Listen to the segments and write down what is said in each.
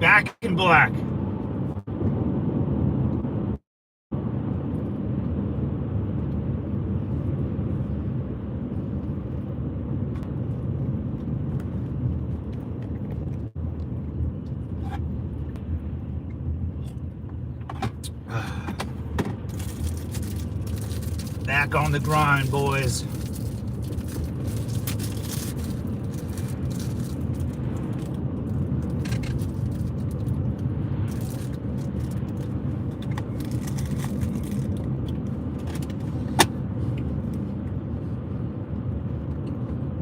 Back in Black. Back on the grind, boys.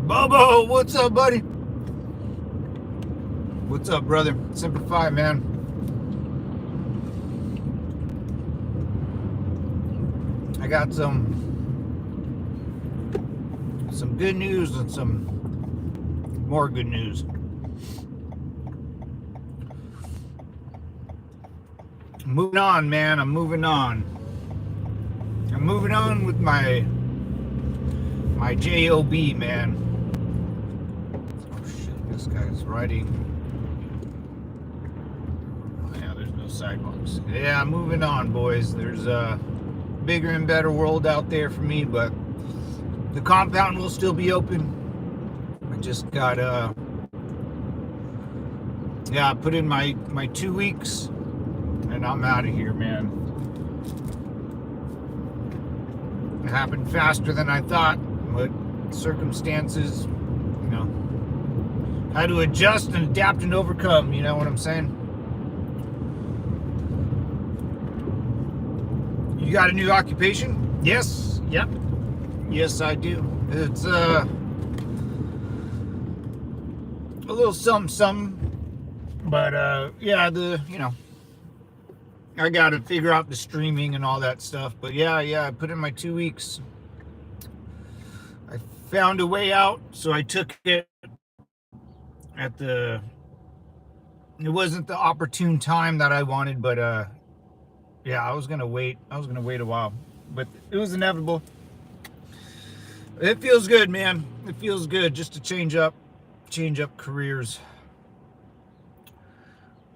Bobo, what's up, buddy? What's up, brother? Semper Fi, man. I got some good news and some more good news. Moving on, man. I'm moving on. I'm moving on with my job, man. Oh shit, this guy's riding. Oh, yeah, there's no sidewalks. Yeah, I'm moving on, boys. There's a bigger and better world out there for me, but the compound will still be open. I just got I put in my 2 weeks and I'm out of here, man. It happened faster than I thought, but circumstances, had to adjust and adapt and overcome, you know what I'm saying? You got a new occupation? Yes. Yep. Yes, I do. It's a little something, but yeah, I got to figure out the streaming and all that stuff. But yeah, I put in my 2 weeks. I found a way out, so I took it it wasn't the opportune time that I wanted, but yeah, I was gonna wait a while, but it was inevitable. It feels good, man. It feels good just to change up careers.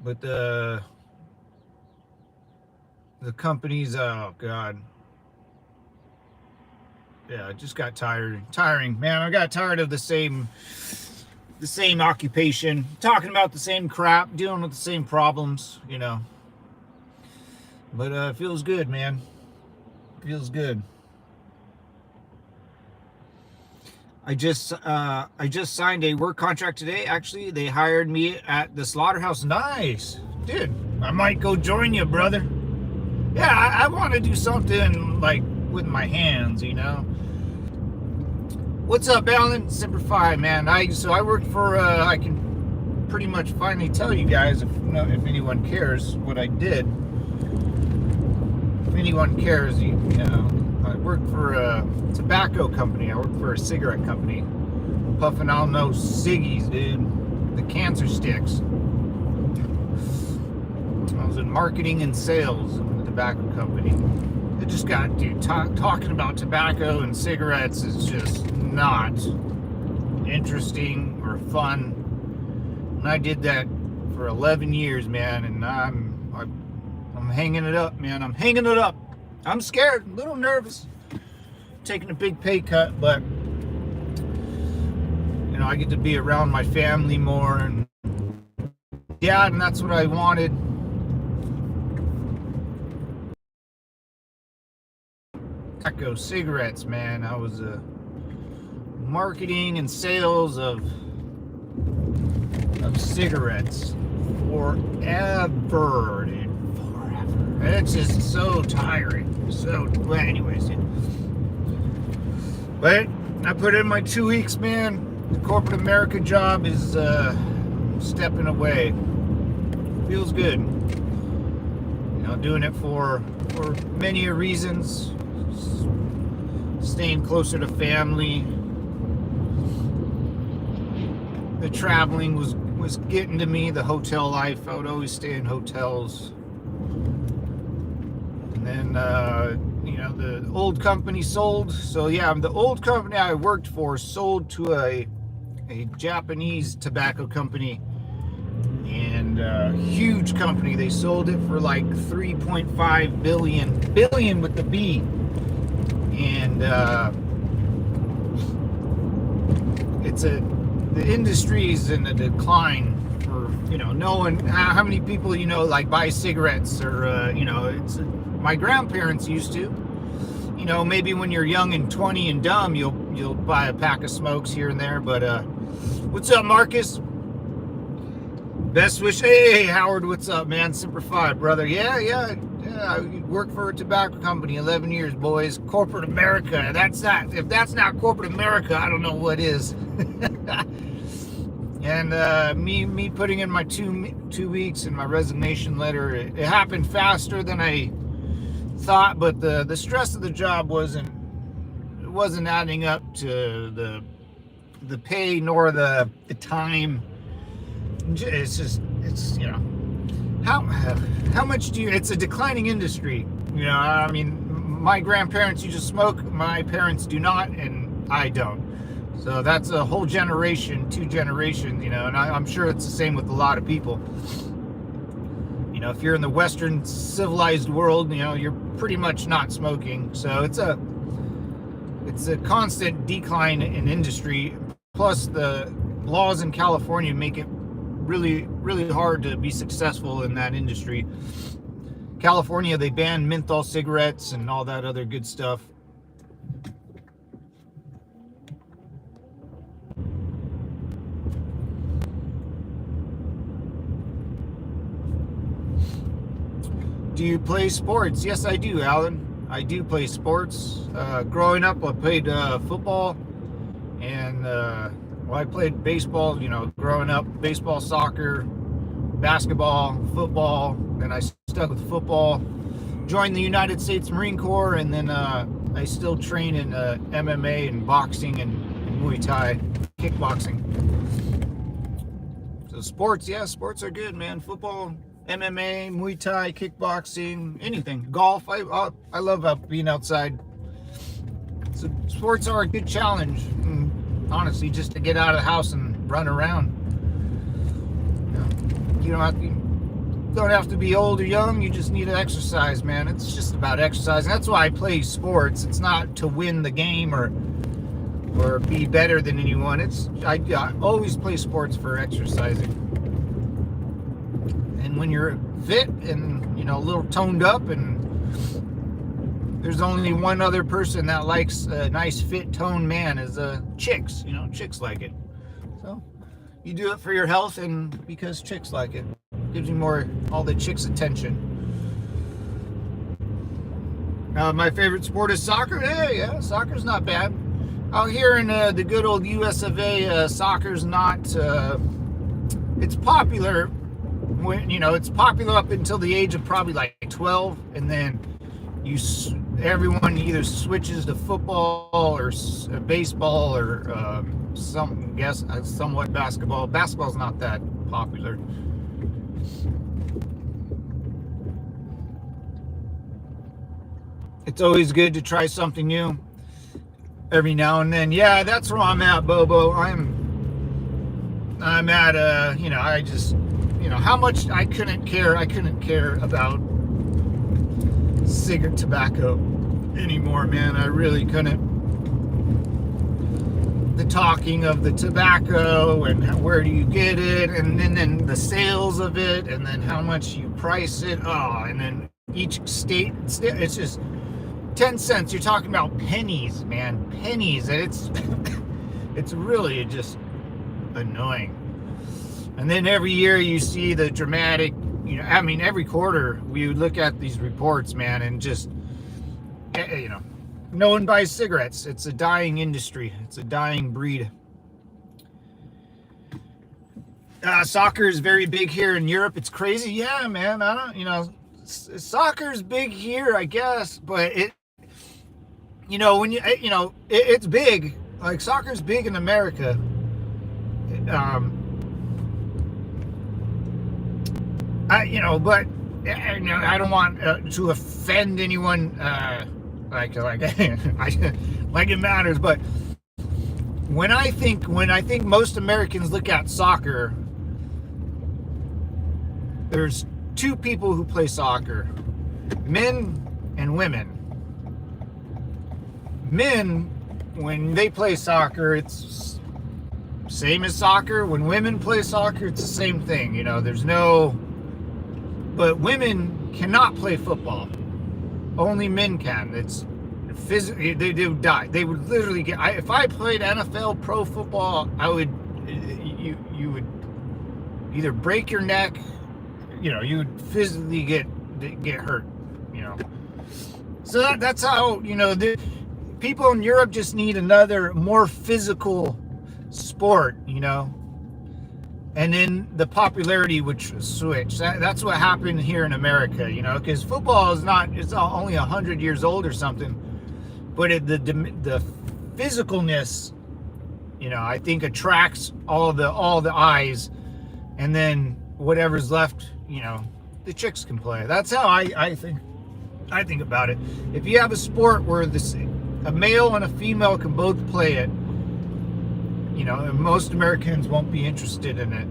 But the companies, oh god, yeah, it just got tiring, man. I got tired of the same occupation, talking about the same crap, dealing with the same problems, But it feels good, man. Feels good. I just signed a work contract today. Actually, they hired me at the slaughterhouse. Nice, dude. I might go join you, brother. Yeah, I want to do something like with my hands, What's up, Alan? Semper Fi, man. I worked for. I can pretty much finally tell you guys if anyone cares what I did. If anyone cares, I worked for a tobacco company. I worked for a cigarette company. Puffing on those ciggies, dude. The cancer sticks. I was in marketing and sales in the tobacco company. It just got, dude, talking about tobacco and cigarettes is just not interesting or fun. And I did that for 11 years, man, and I'm hanging it up, man. I'm hanging it up. I'm scared, a little nervous, taking a big pay cut, but I get to be around my family more, and yeah, and that's what I wanted. Tobacco, cigarettes, man. I was marketing and sales of cigarettes forever, dude. Forever. It's just so tiring. Well, anyways, yeah. But I put in my 2 weeks, man. The corporate America job is stepping away. Feels good. Doing it for many reasons. Staying closer to family. The traveling was getting to me. The hotel life. I would always stay in hotels. And then the old company sold. So yeah, the old company I worked for sold to a Japanese tobacco company, and and huge company. They sold it for like 3.5 billion with the B, and the industry's in a decline. For no one, how many people like buy cigarettes, or it's my grandparents used to. Maybe when you're young and 20 and dumb, you'll buy a pack of smokes here and there. But what's up, Marcus? Best wish. Hey, Howard, what's up, man? Semper Fi, brother. Yeah. I worked for a tobacco company 11 years, boys. Corporate America. If that's not corporate America, I don't know what is. And me putting in my 2 weeks and my resignation letter, it happened faster than I thought, but the stress of the job wasn't adding up to the pay nor the time. It's how much do you, it's a declining industry. I mean, my grandparents used to smoke, my parents do not, and I don't. So that's a whole generation, 2 generations, and I'm sure it's the same with a lot of people. If you're in the Western civilized world, you're pretty much not smoking. So it's a constant decline in industry. Plus the laws in California make it really, really hard to be successful in that industry. California, they banned menthol cigarettes and all that other good stuff. Do you play sports? Yes, I do, Alan. I do play sports. Growing up, I played football, and I played baseball. Growing up, baseball, soccer, basketball, football. Then I stuck with football. Joined the United States Marine Corps, and then I still train in MMA and boxing and Muay Thai, kickboxing. So sports, yeah, sports are good, man. Football, MMA, Muay Thai, kickboxing, anything. Golf. I love being outside. So sports are a good challenge. And honestly, just to get out of the house and run around. You don't have to be old or young. You just need to exercise, man. It's just about exercise. And that's why I play sports. It's not to win the game or be better than anyone. I always play sports for exercising. And when you're fit and a little toned up, and there's only one other person that likes a nice fit toned man, is chicks. Chicks like it. So you do it for your health and because chicks like it. Gives you all the chicks' attention. My favorite sport is soccer. Hey, yeah, soccer's not bad. Out here in the good old US of A, soccer's not. It's popular. It's popular up until the age of probably like 12, and then everyone either switches to football or baseball or somewhat basketball. Basketball's not that popular. It's always good to try something new every now and then. Yeah, that's where I'm at, Bobo. I'm at I just how much I couldn't care about cigarette tobacco anymore, man. I really couldn't. The talking of the tobacco and where do you get it, and then the sales of it, and then how much you price it. And then each state, it's just 10 cents. You're talking about pennies, man, pennies, and it's really just annoying. And then every year you see the dramatic, every quarter we would look at these reports, man, and just, no one buys cigarettes. It's a dying industry. It's a dying breed. Soccer is very big here in Europe. It's crazy. Yeah, man. Soccer's big here, I guess, but it's big. Like, soccer's big in America. I don't want to offend anyone, like it matters, but when I think most Americans look at soccer, there's two people who play soccer, men and women. Men, when they play soccer, it's same as soccer. When women play soccer, it's the same thing. You know, there's no, but women cannot play football. Only men can. It's physically, they would die. They would literally get, if I played NFL pro football, I would, you would either break your neck, you know, you would physically get hurt, you know. So that's how, you know, the people in Europe just need another more physical sport, you know. And then the popularity would switch. That's what happened here in America, you know, because football is not, it's only 100 years old or something, but the physicalness, you know, I think attracts all the eyes, and then whatever's left, you know, the chicks can play. That's how I think about it. If you have a sport where a male and a female can both play it, you know, most Americans won't be interested in it.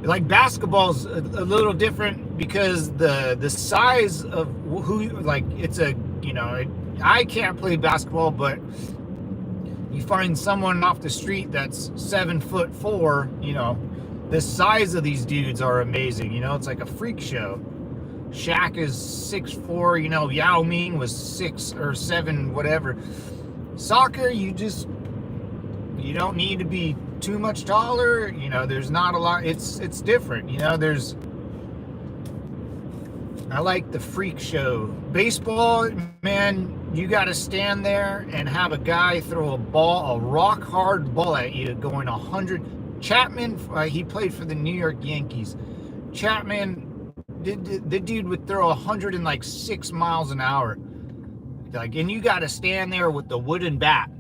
Like basketball's a little different because the size of who, like, it's a, you know, I can't play basketball, but you find someone off the street that's 7'4", you know, the size of these dudes are amazing. You know, it's like a freak show. Shaq is 6'4", you know, Yao Ming was 6 or 7, whatever. Soccer, you don't need to be too much taller, you know, there's not a lot, it's different, you know, I like the freak show. Baseball, man, you got to stand there and have a guy throw a rock hard ball at you going 100. Chapman, he played for the New York Yankees. Chapman, the dude would throw 106 miles an hour. Like, and you got to stand there with the wooden bat.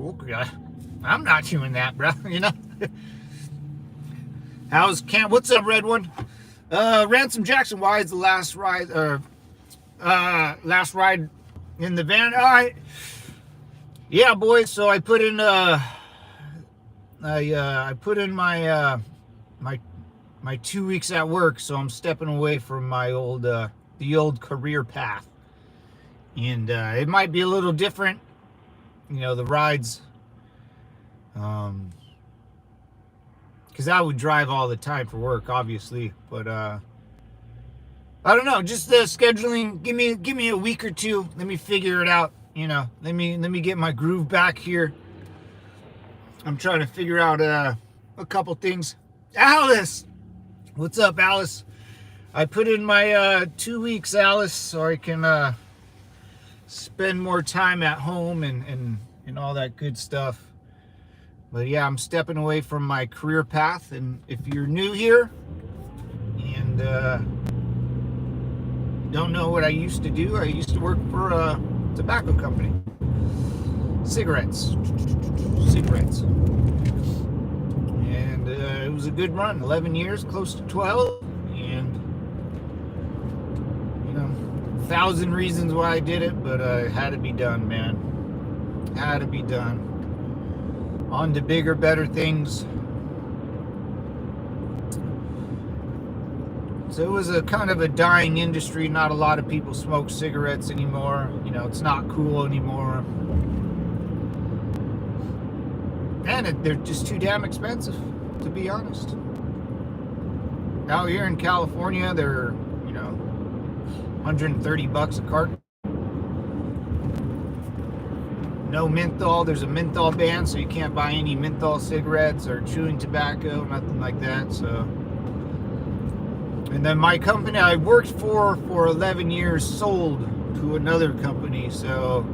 Okay. I'm not doing that, bro. You know. How's camp? What's up, Red One? Ransom Jackson. Why is the last ride in the van? All right. Yeah, boys. So I put in I put in my my 2 weeks at work, so I'm stepping away from my old the old career path, and it might be a little different. You know, the rides. Because I would drive all the time for work, obviously, but I don't know, just scheduling. Give me a week or two, let me figure it out, you know, let me get my groove back here. I'm trying to figure out a couple things. Alice, what's up, Alice? I put in my 2 weeks, Alice, so I can spend more time at home and all that good stuff. But yeah, I'm stepping away from my career path. And if you're new here and don't know what I used to do, I used to work for a tobacco company. Cigarettes. And it was a good run, 11 years, close to 12. And, you know, 1,000 reasons why I did it, but it had to be done, man. Had to be done. On to bigger, better things. So it was a kind of a dying industry. Not a lot of people smoke cigarettes anymore. You know, it's not cool anymore. And they're just too damn expensive, to be honest. Out here in California, they're, you know, $130 a carton. No menthol. There's a menthol ban, so you can't buy any menthol cigarettes or chewing tobacco, nothing like that. So, and then my company I worked for 11 years sold to another company. So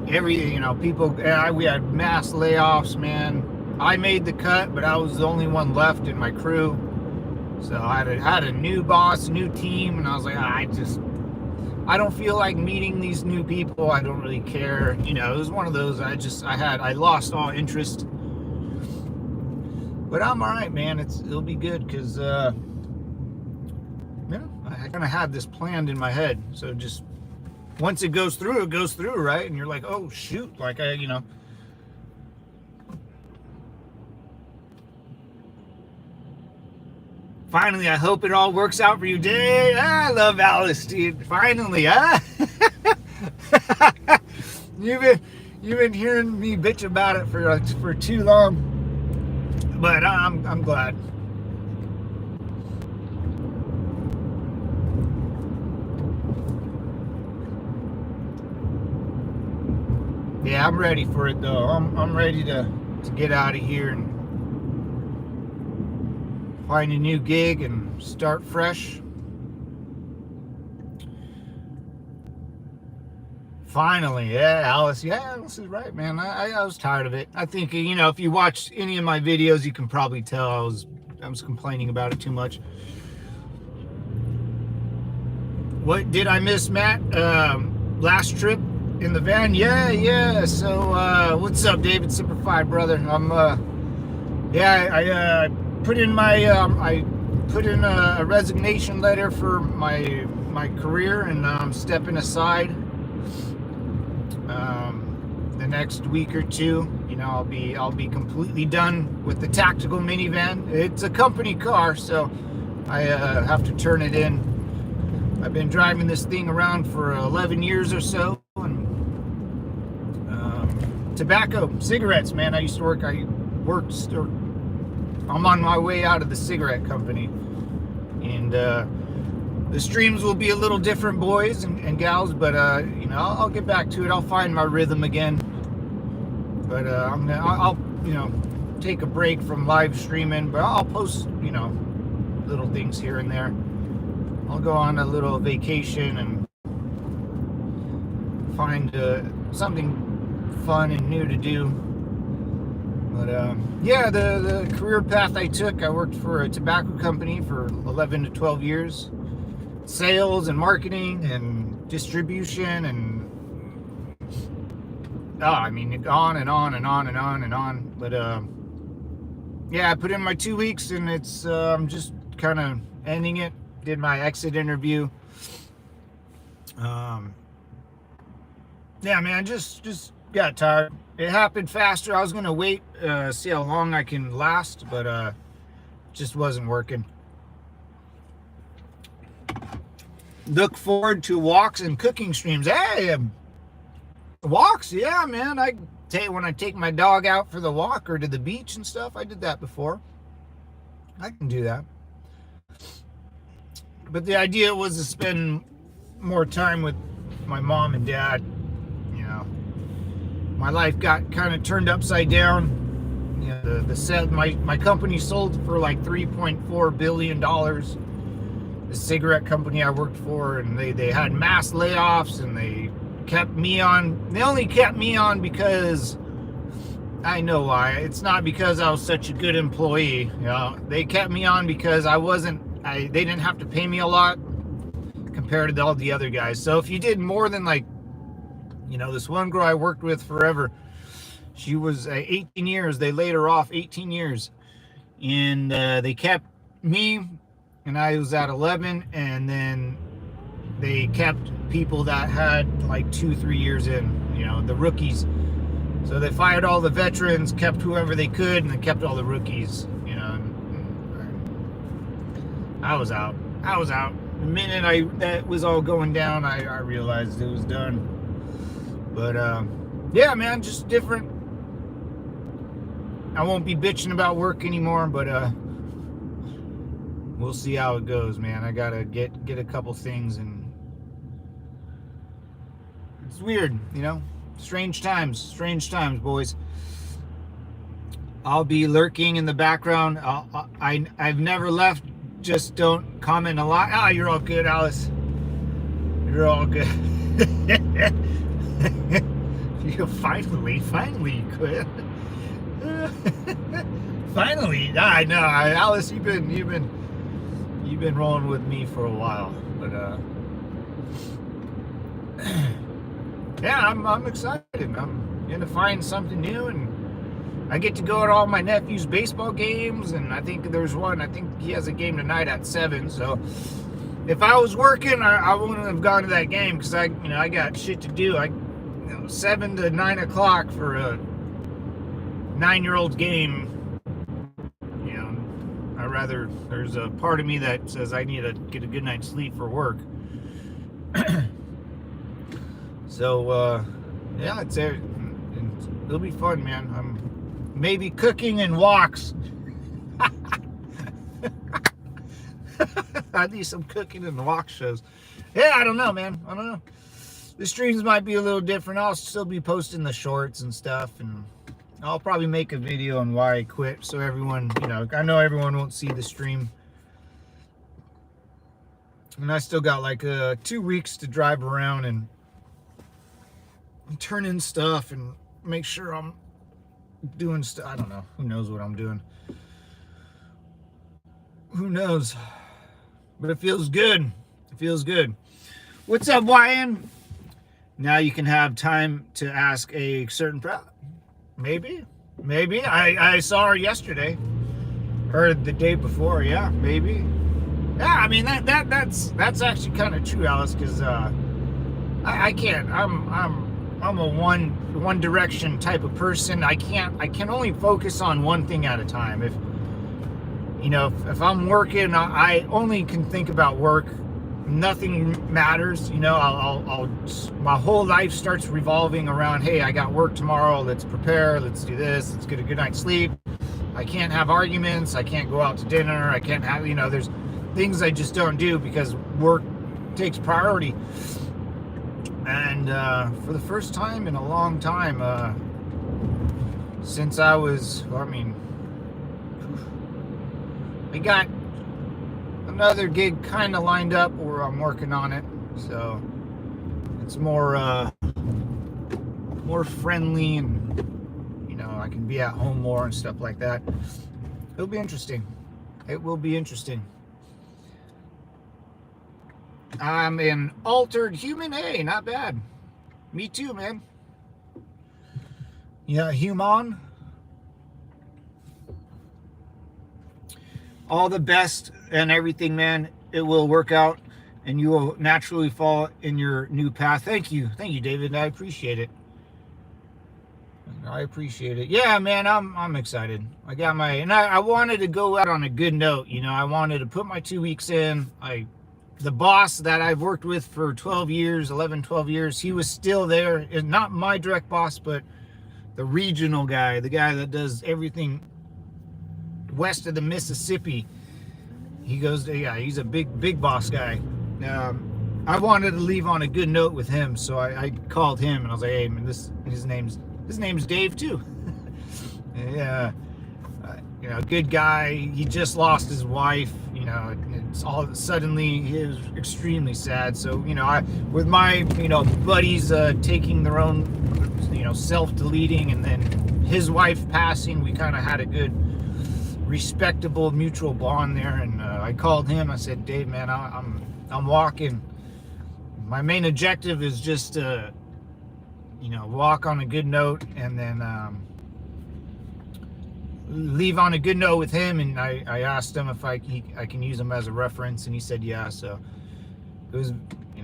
you know, people, we had mass layoffs, man. I made the cut, but I was the only one left in my crew. So I had a new boss, new team, and I was like, I don't feel like meeting these new people. I don't really care. You know, it was one of those, I lost all interest. But I'm all right, man. It'll be good because, you know, I kind of had this planned in my head. So just once it goes through, right? And you're like, oh, shoot. Like, you know. Finally, I hope it all works out for you, Dave. I love Alice, dude. Finally, huh? you've been hearing me bitch about it for too long, but I'm glad. Yeah, I'm ready for it though. I'm ready to get out of here and find a new gig and start fresh. Finally, yeah, Alice. Yeah, Alice is right, man. I was tired of it. I think, if you watch any of my videos, you can probably tell I was complaining about it too much. What did I miss, Matt? Last trip in the van? Yeah. So, what's up, David Simplified, brother? I put in a resignation letter for my career, and I'm stepping aside. The next week or two, I'll be completely done with the tactical minivan. It's a company car, so I have to turn it in. I've been driving this thing around for 11 years or so, and tobacco, cigarettes, man. I'm on my way out of the cigarette company, and the streams will be a little different, boys and gals, but I'll get back to it. I'll find my rhythm again, but I'll take a break from live streaming, but I'll post little things here and there. I'll go on a little vacation and find something fun and new to do. But the career path I took, I worked for a tobacco company for 11 to 12 years. Sales and marketing and distribution and on and on and on and on and on. But I put in my 2 weeks, and it's I'm just kind of ending it. Did my exit interview. Just got tired. It happened faster. I was gonna wait, see how long I can last, but just wasn't working. Look forward to walks and cooking streams. Hey, walks, yeah, man. When I take my dog out for the walk or to the beach and stuff, I did that before. I can do that. But the idea was to spend more time with my mom and dad. My life got kind of turned upside down. My company sold for like $3.4 billion. The cigarette company I worked for, and they had mass layoffs, and they kept me on. They only kept me on because I know why. It's not because I was such a good employee. They kept me on because they didn't have to pay me a lot compared to all the other guys. So if you did more than this one girl I worked with forever, she was 18 years. They laid her off 18 years, and they kept me. And I was at 11, and then they kept people that had like 2-3 years in, the rookies. So they fired all the veterans, kept whoever they could, and then kept all the rookies, I was out. The minute that was all going down, I realized it was done. But man, just different. I won't be bitching about work anymore, but we'll see how it goes, man. I gotta get a couple things, and it's weird, strange times, boys. I'll be lurking in the background. I've never left. Just don't comment a lot. You're all good, Alice. You're all good. You finally you quit. Finally, I know, Alice. You've been rolling with me for a while, but I'm excited. I'm gonna find something new, and I get to go to all my nephew's baseball games, and I think there's one. I think he has a game tonight at 7. So if I was working, I wouldn't have gone to that game because I got shit to do. 7 to 9 o'clock for a 9-year-old game. I'd there's a part of me that says I need to get a good night's sleep for work. So yeah, it'll be fun, man. I'm maybe cooking and walks. I need some cooking and walk shows. Yeah, I don't know, man. I don't know. The streams might be a little different. I'll still be posting the shorts and stuff, and I'll probably make a video on why I quit, so everyone, I know everyone won't see the stream. And I still got like 2 weeks to drive around and turn in stuff and make sure I'm doing stuff. I don't know. Who knows what I'm doing? Who knows? But it feels good. It feels good. What's up, Ryan? Now you can have time to ask a certain maybe. I saw her yesterday. Or the day before, yeah, maybe. Yeah, I mean that's actually kind of true, Alice, because I can't. I'm a one direction type of person. I can only focus on one thing at a time. If I'm working, I only can think about work. Nothing matters. My whole life starts revolving around, hey, I got work tomorrow. Let's prepare. Let's do this. Let's get a good night's sleep. I can't have arguments. I can't go out to dinner. I can't have, there's things I just don't do because work takes priority. And for the first time in a long time, since I got another gig kind of lined up where I'm working on it, so it's more friendly, and I can be at home more and stuff like that. It'll be interesting. It will be interesting. I'm an altered human. Hey, not bad. Me too, man. Yeah, human. All the best and everything, man. It will work out, and you will naturally fall in your new path. Thank you, David. I appreciate it. Yeah, man, I'm excited. I wanted to go out on a good note. I wanted to put my 2 weeks in. The boss that I've worked with for 12 years, he was still there. Not my direct boss, but the regional guy, the guy that does everything west of the Mississippi. He's a big boss guy. I wanted to leave on a good note with him, so I called him and I was like, hey, man, his name's Dave too. Yeah, good guy. He just lost his wife. It's all suddenly he was extremely sad. So with my buddies taking their own self-deleting, and then his wife passing, we kind of had a good respectable mutual bond there. And I called him. I said, Dave, man, I'm walking. My main objective is just to walk on a good note, and then leave on a good note with him. And I asked him if I can use him as a reference, and he said yeah. So it was,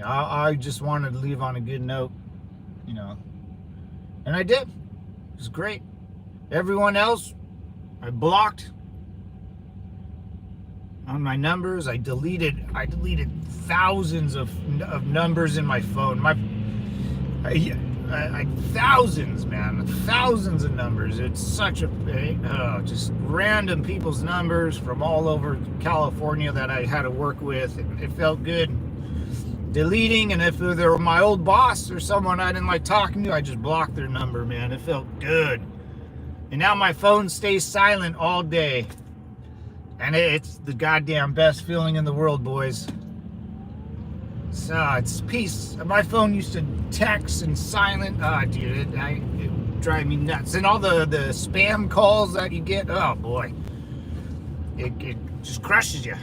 I just wanted to leave on a good note, and I did. It was great. Everyone else I blocked on my numbers. I deleted thousands of numbers in my phone. Thousands, man, thousands of numbers. It's such just random people's numbers from all over California that I had to work with. It felt good deleting, and if they were my old boss or someone I didn't like talking to, I just blocked their number, man. It felt good. And now my phone stays silent all day, and it's the goddamn best feeling in the world, boys. So it's peace. My phone used to text and silent. Dude, it would drive me nuts. And all the spam calls that you get, oh boy, it just crushes you.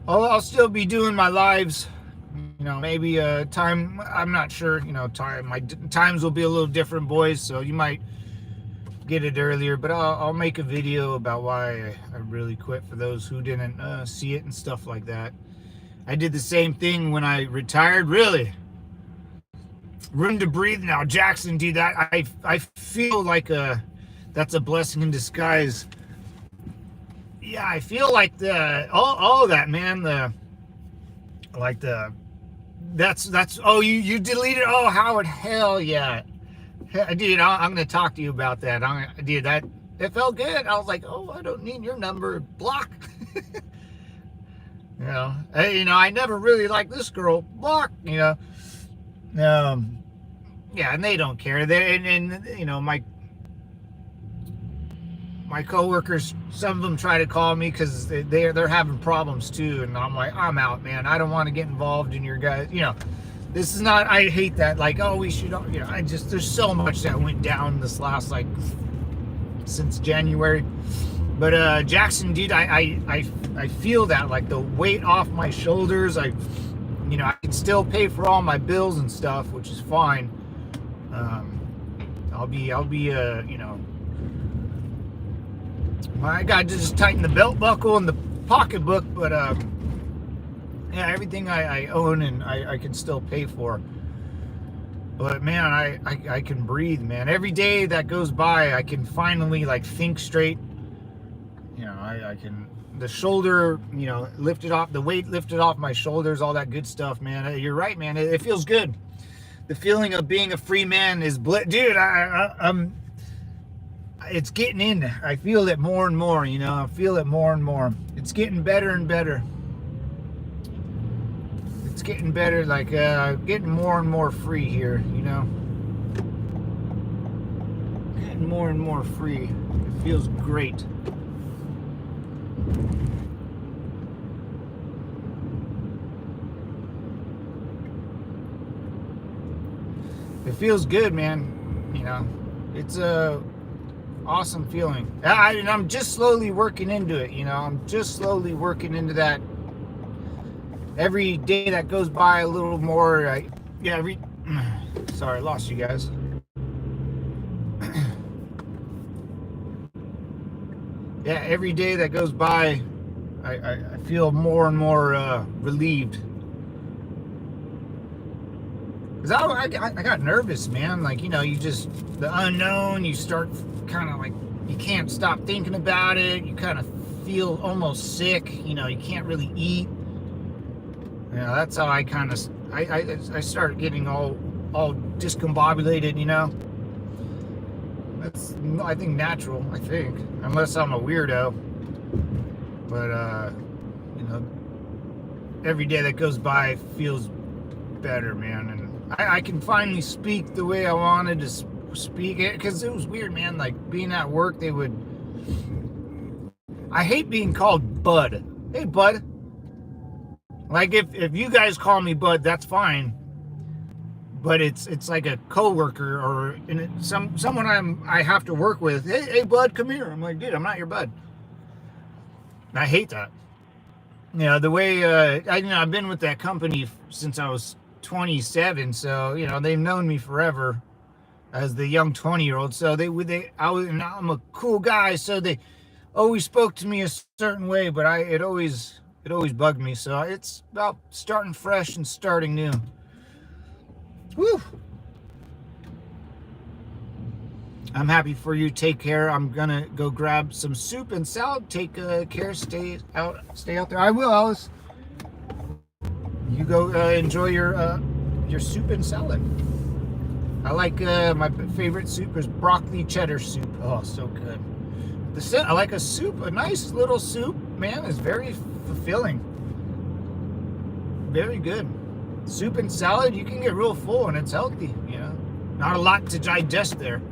I'll still be doing my lives. Maybe time. I'm not sure. My times will be a little different, boys. So you might get it earlier, but I'll make a video about why I really quit for those who didn't see it and stuff like that. I did the same thing when I retired, really. room to breathe now. Jackson, dude, that I feel like that's a blessing in disguise. Yeah, I feel like the all of that, man. That's oh, you deleted. Oh, Howard, hell yeah. Dude, I'm gonna talk to you about that. Dude, that it felt good. I was like, oh, I don't need your number. Block. I never really liked this girl. Block. Yeah, and they don't care. My coworkers, some of them try to call me because they're having problems too, and I'm like, I'm out, man. I don't want to get involved in your guys. This is not. I hate that. Like, oh, we should. There's so much that went down this last since January. But Jackson, dude, I feel that, like, the weight off my shoulders. I can still pay for all my bills and stuff, which is fine. I'll be I got to just tighten the belt buckle and the pocketbook, but yeah, everything I own and I can still pay for. But man, I can breathe, man. Every day that goes by, I can finally think straight. I can, the shoulder, lifted off, the weight lifted off my shoulders, all that good stuff, man. You're right, man. It feels good. The feeling of being a free man is dude. I'm it's getting in. I feel it more and more. I feel it more and more. It's getting better and better. It's getting better, getting more and more free here. Getting more and more free. It feels great. It feels good, man. It's a awesome feeling. And I'm just slowly working into it. I'm just slowly working into that. Every day that goes by a little more. Sorry, I lost you guys. Yeah, every day that goes by, I feel more and more relieved. Because I got nervous, man. You just, the unknown, you start kind of you can't stop thinking about it. You kind of feel almost sick. You can't really eat. That's how I kind of, I started getting all discombobulated, That's, I think, natural, unless I'm a weirdo. But, every day that goes by feels better, man. And I can finally speak the way I wanted to speak it, because it was weird, man. Being at work, I hate being called Bud. Hey, Bud. If you guys call me Bud, that's fine. But it's like a coworker or someone I have to work with. Hey, Bud, come here. I'm like, dude, I'm not your bud. And I hate that. The way I've been with that company since I was 27, so they've known me forever as the young 20-year-old. So I'm a cool guy, so they always spoke to me a certain way, but it always bugged me. So it's about starting fresh and starting new. Woo! I'm happy for you. Take care. I'm gonna go grab some soup and salad. Take care. Stay out there. I will, Alice. You go enjoy your soup and salad. I like my favorite soup is broccoli cheddar soup. Oh, so good. I like a soup. A nice little soup, man, is very fulfilling. Very good. Soup and salad, you can get real full and it's healthy. Not a lot to digest there.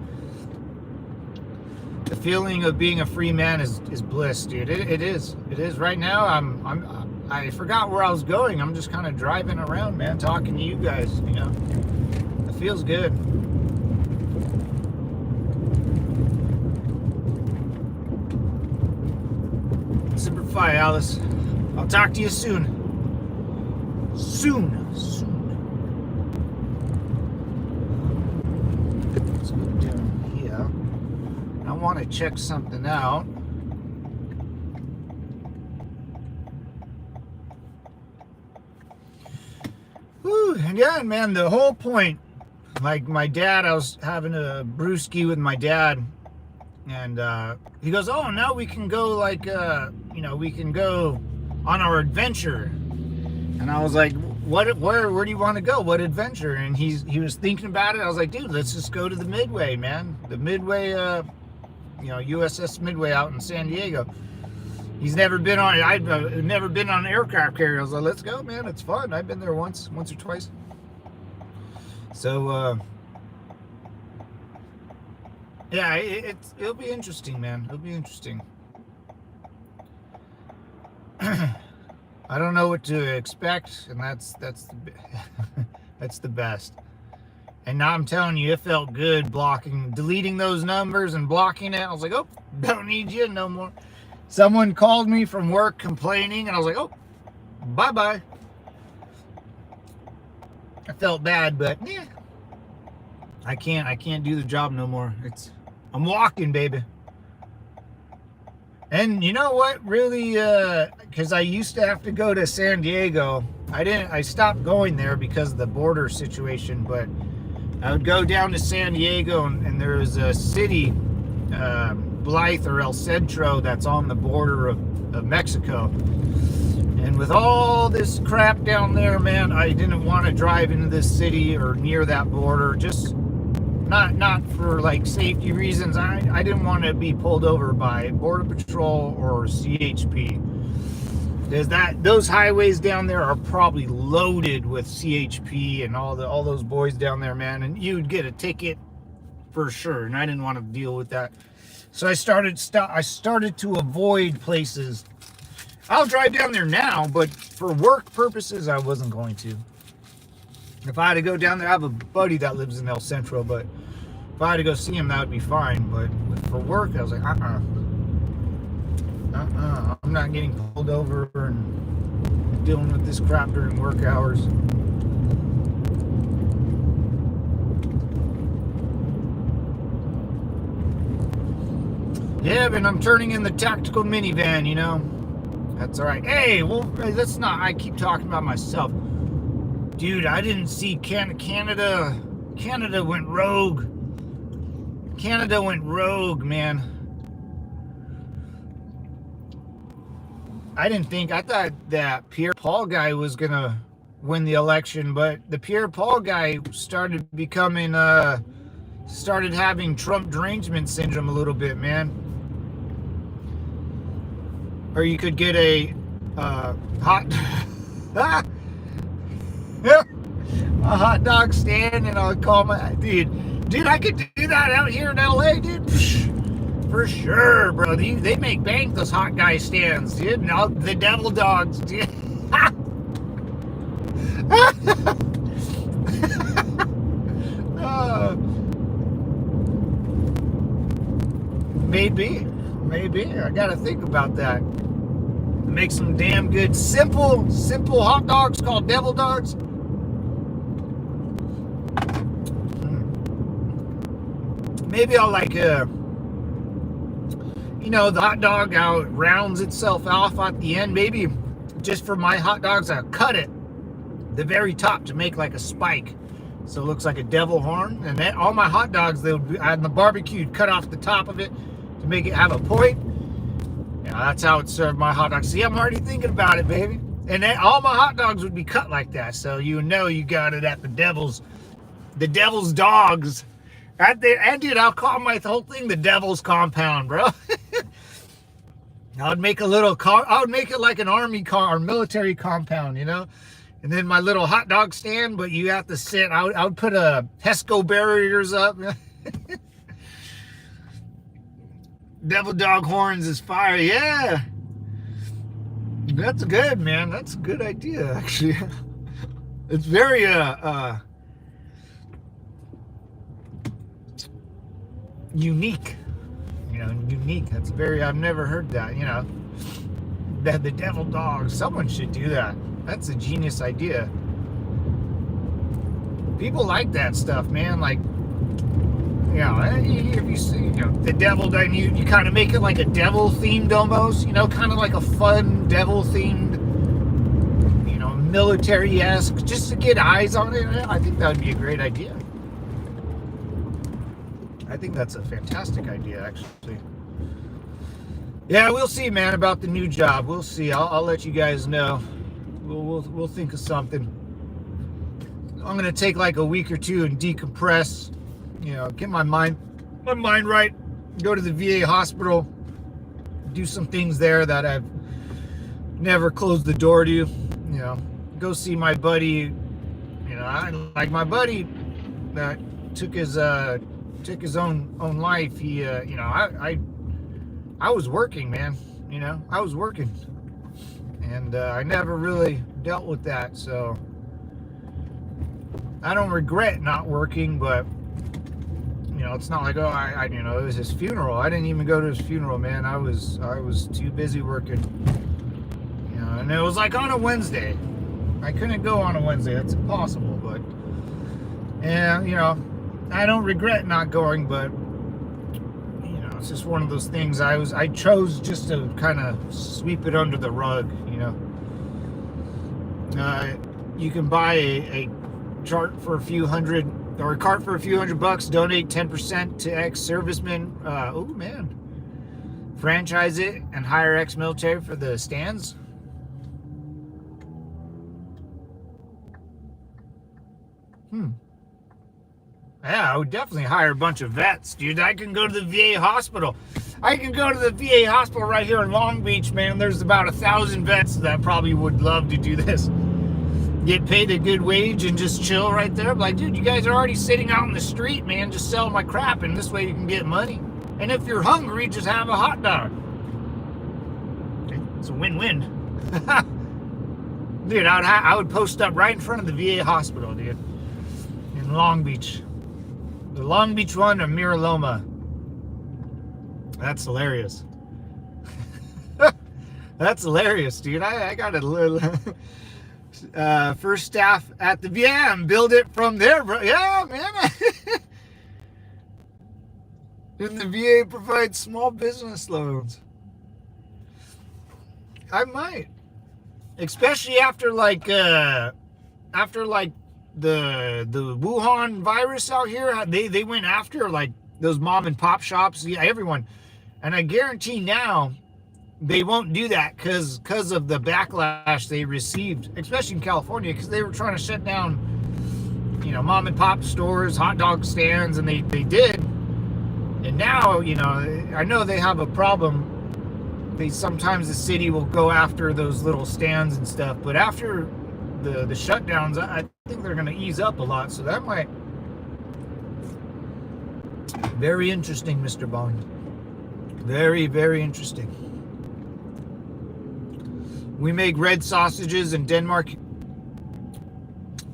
The feeling of being a free man is bliss, dude. It is. Right now, I forgot where I was going. I'm just kind of driving around, man, talking to you guys. It feels good. Semper Fi, Alice. I'll talk to you soon. Soon. Let's go down here. I want to check something out. Whew, and yeah, man, the whole point like my dad, I was having a brewski with my dad, and he goes, "Oh, now we can go we can go on our adventure." And I was like, where do you want to go? What adventure? And he was thinking about it. I was like, dude, let's just go to the Midway, man. The Midway, USS Midway out in San Diego. He's never been on it. I've never been on an aircraft carrier. I was like, let's go, man. It's fun. I've been there once or twice. So, yeah, it'll be interesting, man. It'll be interesting. I don't know what to expect, and that's that's the best. And now I'm telling you, it felt good deleting those numbers and blocking it. I was like, oh, don't need you no more. Someone called me from work complaining, and I was like, oh, bye-bye. I felt bad, but yeah, I can't do the job no more. I'm walking, baby. And you know what, really, because I used to have to go to San Diego. I stopped going there because of the border situation, but I would go down to San Diego, and there was a city, Blythe or El Centro, that's on the border of Mexico. And with all this crap down there, man, I didn't want to drive into this city or near that border, just not for like safety reasons. I didn't want to be pulled over by Border Patrol or CHP. Those highways down there are probably loaded with CHP and all those boys down there, man, and you'd get a ticket for sure. And I didn't want to deal with that, so I started to avoid places. I'll drive down there now, but for work purposes, I wasn't going to. If I had to go down there, I have a buddy that lives in El Centro, but if I had to go see him, that would be fine. But for work, I was like, I'm not getting pulled over and dealing with this crap during work hours. Yeah, but I'm turning in the tactical minivan, you know. That's all right. Hey, well, that's not. I keep talking about myself. Dude, I didn't see Canada went rogue. Canada went rogue, man. I thought that Pierre Paul guy was gonna win the election, but the Pierre Paul guy started having Trump derangement syndrome a little bit, man. Or you could get a hot a hot dog stand, and I'll call my dude. I could do that out here in LA, dude. For sure, bro. They make bank, those hot guy stands, dude. No, the devil dogs, dude. Maybe. I gotta think about that. Make some damn good, simple hot dogs called devil dogs. Maybe I'll the hot dog out rounds itself off at the end. Maybe just for my hot dogs, I'll cut it the very top to make like a spike, so it looks like a devil horn. And then all my hot dogs, they would be on the barbecue, cut off the top of it to make it have a point. Yeah, that's how it's served my hot dogs. See, I'm already thinking about it, baby. And then all my hot dogs would be cut like that, so you know you got it at the devil's dogs. And dude, I'll call my whole thing the Devil's Compound, bro. I would make it like an army or military compound, you know. And then my little hot dog stand, but you have to sit. I would put Pesco barriers up. Devil dog horns is fire, yeah. That's good, man. That's a good idea, actually. It's very unique, unique. That's I've never heard that, the devil dog. Someone should do that. That's a genius idea. People like that stuff, man. Like, if you see, the devil, then you kind of make it like a devil themed almost, kind of like a fun devil themed, military-esque, just to get eyes on it. I think that would be a great idea. think that's a fantastic idea, actually. Yeah, we'll see, man, about the new job. We'll see. I'll let you guys know. We'll think of something. I'm gonna take like a week or two and decompress. You know, get my mind right. Go to the VA hospital. Do some things there that I've never closed the door to. You know, go see my buddy. You know, I like my buddy that took his own life. He, you know, I was working, man. You know, I was working, and I never really dealt with that. So I don't regret not working, but you know, it's not like, oh, you know, it was his funeral. I didn't even go to his funeral, man. I was too busy working. You know, and it was like on a Wednesday. I couldn't go on a Wednesday. That's impossible. But, and you know, I don't regret not going, but you know, it's just one of those things. I chose just to kind of sweep it under the rug. You know, you can buy a chart for a few hundred, or a cart for a few $100. Donate 10% to ex-servicemen. Oh man, franchise it and hire ex-military for the stands. Yeah, I would definitely hire a bunch of vets, dude. I can go to the VA hospital. I can go to the VA hospital right here in Long Beach, man. There's about 1,000 vets that probably would love to do this. Get paid a good wage and just chill right there. Like, dude, you guys are already sitting out in the street, man. Just sell my crap, and this way you can get money. And if you're hungry, just have a hot dog. It's a win-win. Dude, I would post up right in front of the VA hospital, dude. In Long Beach. The Long Beach one or Mira Loma. That's hilarious. That's hilarious, dude. I got a little first staff at the VA and build it from there, bro. Yeah, man. And the VA provides small business loans. I might. Especially after the Wuhan virus out here, they went after like those mom and pop shops, yeah, everyone. And I guarantee now they won't do that because of the backlash they received, especially in California, because they were trying to shut down, you know, mom and pop stores, hot dog stands, and they did. And now, you know, I know they have a problem. Sometimes the city will go after those little stands and stuff, but after the shutdowns, I think they're going to ease up a lot. So that might very interesting, Mr. Bond. Very, very interesting. We make red sausages in Denmark.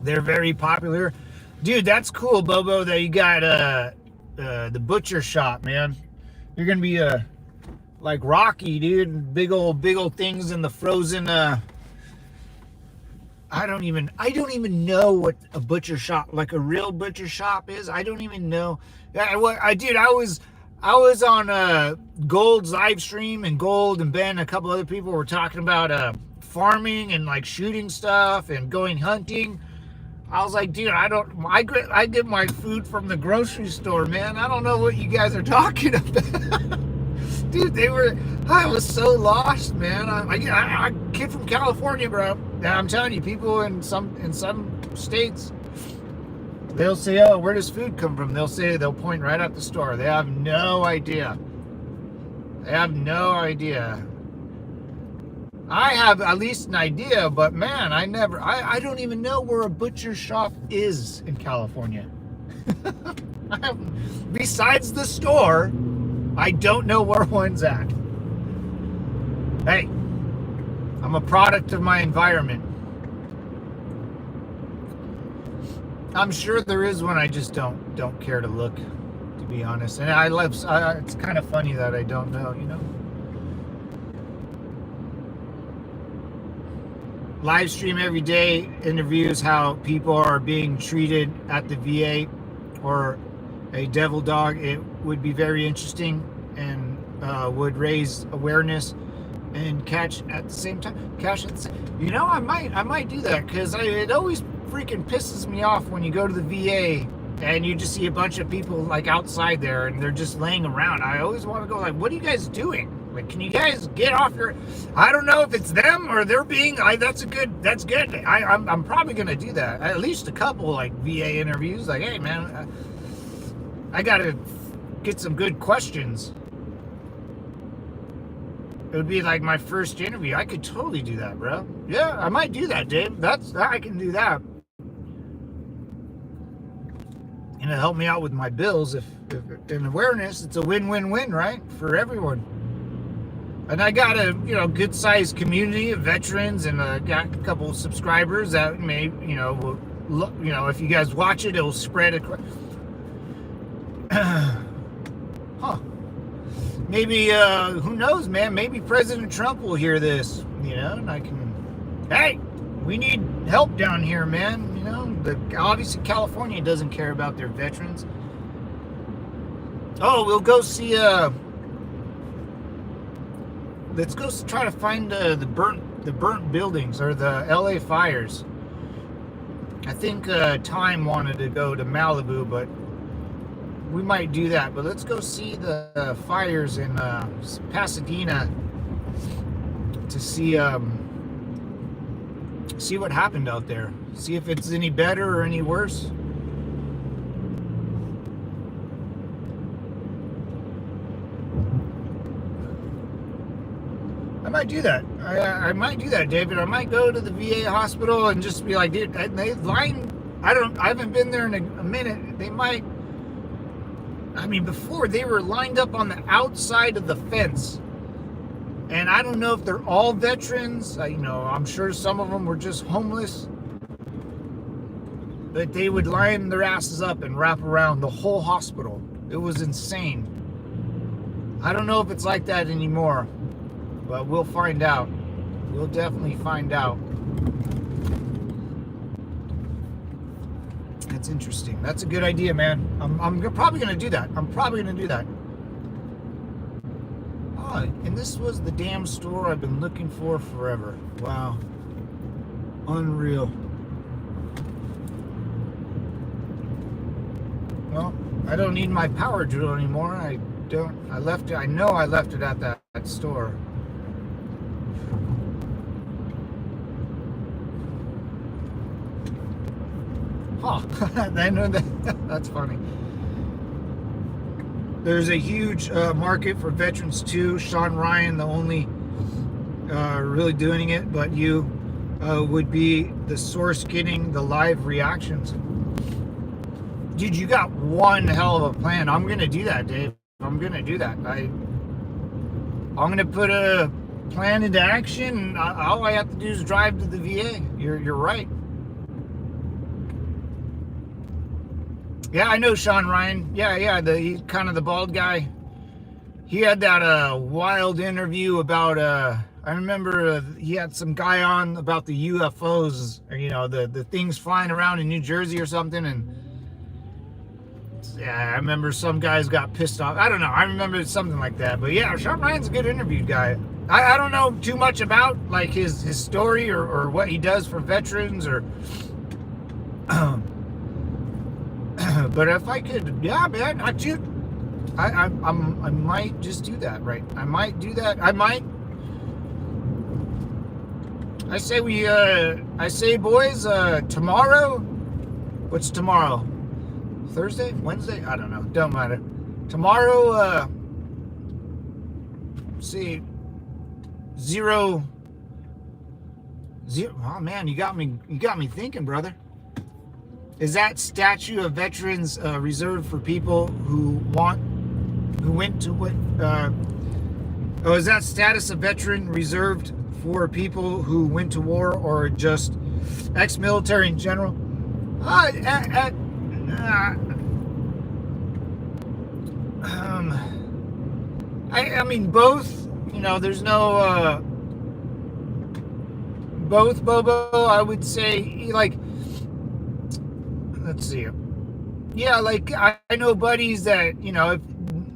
They're very popular, dude. That's cool, Bobo. That you got the butcher shop, man. You're gonna be like Rocky, dude. Big old things in the frozen. I don't even know what a butcher shop, like a real butcher shop, is. I don't even know. I was on Gold's live stream, and Gold and Ben and a couple other people were talking about farming and like shooting stuff and going hunting. I was like, dude, I get my food from the grocery store, man. I don't know what you guys are talking about. Dude, I was so lost, man. I kid from California, bro. I'm telling you, people in some states, they'll say, oh, where does food come from? They'll point right at the store. They have no idea. I have at least an idea, but man, I don't even know where a butcher shop is in California. Besides the store, I don't know where one's at. Hey, I'm a product of my environment. I'm sure there is one, I just don't care to look, to be honest. And it's kind of funny that I don't know, you know. Live stream every day, interviews how people are being treated at the VA or a devil dog. It would be very interesting and would raise awareness and catch at the same time. You know, I might do that, because it always freaking pisses me off when you go to the VA and you just see a bunch of people like outside there, and they're just laying around. I always want to go like, what are you guys doing? Like, can you guys get off your? I don't know if it's them or they're being. That's good. I'm probably gonna do that. At least a couple like VA interviews. Like, hey man, I gotta get some good questions. It would be like my first interview. I could totally do that, bro. Yeah, I might do that, Dave. I can do that. And it'll help me out with my bills. If in awareness, it's a win-win-win, right? For everyone. And I got a good sized community of veterans, and got a couple of subscribers that may will look, if you guys watch it, it'll spread across. Huh. Maybe who knows, man? Maybe President Trump will hear this, and I can. Hey, we need help down here, man. Obviously California doesn't care about their veterans. Oh, we'll go see. Let's go try to find the burnt buildings, or the LA fires. I think Time wanted to go to Malibu, but we might do that. But let's go see the fires in Pasadena to see what happened out there. See if it's any better or any worse. I might do that. I might do that, David. I might go to the VA hospital and just be like, dude, they line. I haven't been there in a minute. They might. I mean, before they were lined up on the outside of the fence, and I don't know if they're all veterans. I'm sure some of them were just homeless, but they would line their asses up and wrap around the whole hospital. It was insane. I don't know if it's like that anymore. But we'll find out. We'll definitely find out. That's interesting. That's a good idea, man. I'm probably going to do that. Oh, and this was the damn store I've been looking for forever. Wow. Unreal. Well, I don't need my power drill anymore. I left it. I know I left it at that store. Huh. I know that. That's funny. There's a huge market for veterans too. Sean Ryan, the only really doing it, but you would be the source getting the live reactions. Dude, you got one hell of a plan. I'm gonna do that, Dave. I'm gonna do that. I'm gonna put a plan into action. All I have to do is drive to the VA. You're right. Yeah, I know Sean Ryan. Yeah, he's kind of the bald guy. He had that wild interview about I remember he had some guy on about the UFOs, the things flying around in New Jersey or something, and yeah, I remember some guys got pissed off. I don't know. I remember something like that. But yeah, Sean Ryan's a good interview guy. I don't know too much about like his story or what he does for veterans or but if I could, yeah, man, I might just do that, right? I might do that. I say boys, tomorrow. What's tomorrow? Thursday? Wednesday? I don't know. Don't matter. Tomorrow, see, zero. Oh man, you got me thinking, brother. Is that statue of veterans reserved for people who went to what? Is that status of veteran reserved for people who went to war or just ex-military in general? I mean both. There's no both, Bobo. I would say like. Let's see. Yeah, like I know buddies that, if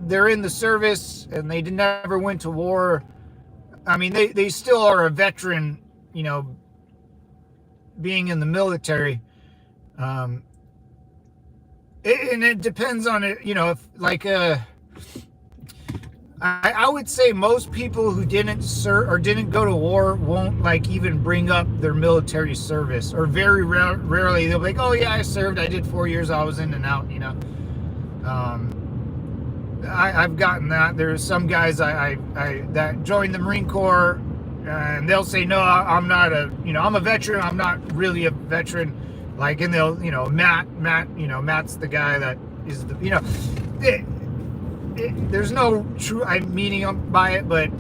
they're in the service and they never went to war, I mean, they still are a veteran, being in the military. And it depends on it, if like I would say most people who didn't serve or didn't go to war won't like even bring up their military service, or very rarely they'll be like, oh yeah, I served, I did 4 years, I was in and out. I've gotten that. There's some guys I that joined the Marine Corps, and they'll say, no, I'm not I'm a veteran, I'm not really a veteran. Like, and they'll, Matt's the guy that is there's no true meaning by it, but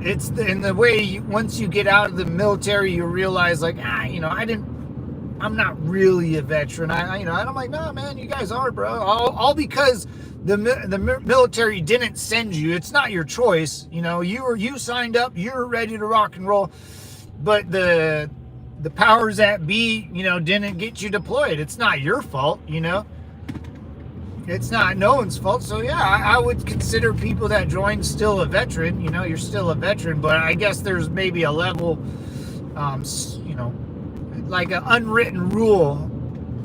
it's in the way once you get out of the military, you realize like, I'm not really a veteran. And I'm like, no, man, you guys are, bro. All because the military didn't send you. It's not your choice. You signed up. You're ready to rock and roll, but the powers that be, didn't get you deployed. It's not your fault. It's not no one's fault. So yeah, I would consider people that joined still a veteran. You're still a veteran, but I guess there's maybe a level, like an unwritten rule,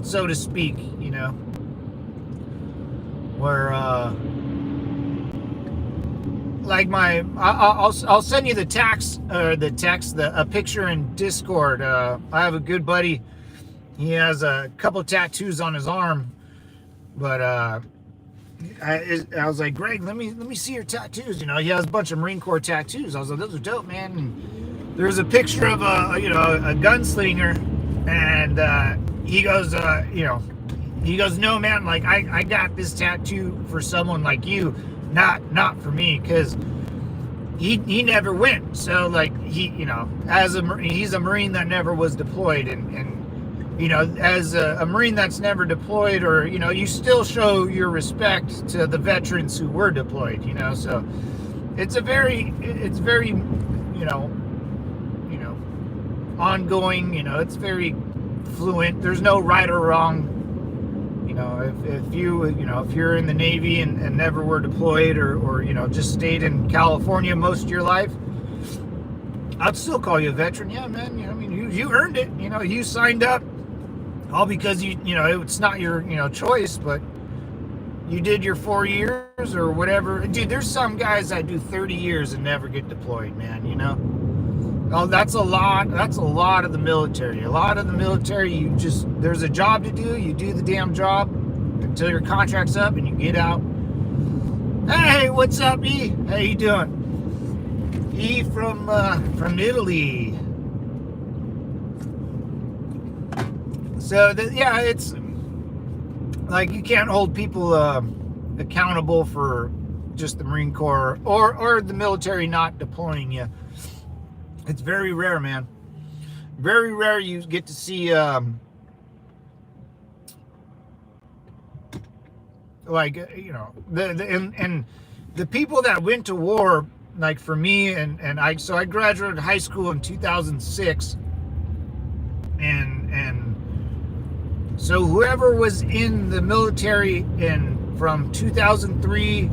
so to speak, where like I'll send you the a picture in Discord. I have a good buddy. He has a couple tattoos on his arm, but I was like, Greg, let me see your tattoos. He has a bunch of Marine Corps tattoos. I was like, those are dope, man. And there's a picture of a gunslinger, and he goes, no, man, like I got this tattoo for someone like you, not for me, because he never went. So like he's a Marine that never was deployed, and as a Marine that's never deployed, or you still show your respect to the veterans who were deployed. So it's very ongoing. It's very fluent. There's no right or wrong. If you're in the Navy and never were deployed, or just stayed in California most of your life, I'd still call you a veteran. Yeah, man. You earned it. You signed up, all because it's not your choice, but you did your 4 years or whatever. Dude, there's some guys that do 30 years and never get deployed, man. Oh, that's a lot of the military. A lot of the military, there's a job to do. You do the damn job until your contract's up and you get out. Hey, what's up, E? How you doing? E from Italy. So it's like you can't hold people accountable for just the Marine Corps or the military not deploying you. It's very rare, man. Very rare you get to see the people that went to war, like for me, and I graduated high school in 2006, and so whoever was in the military from 2003,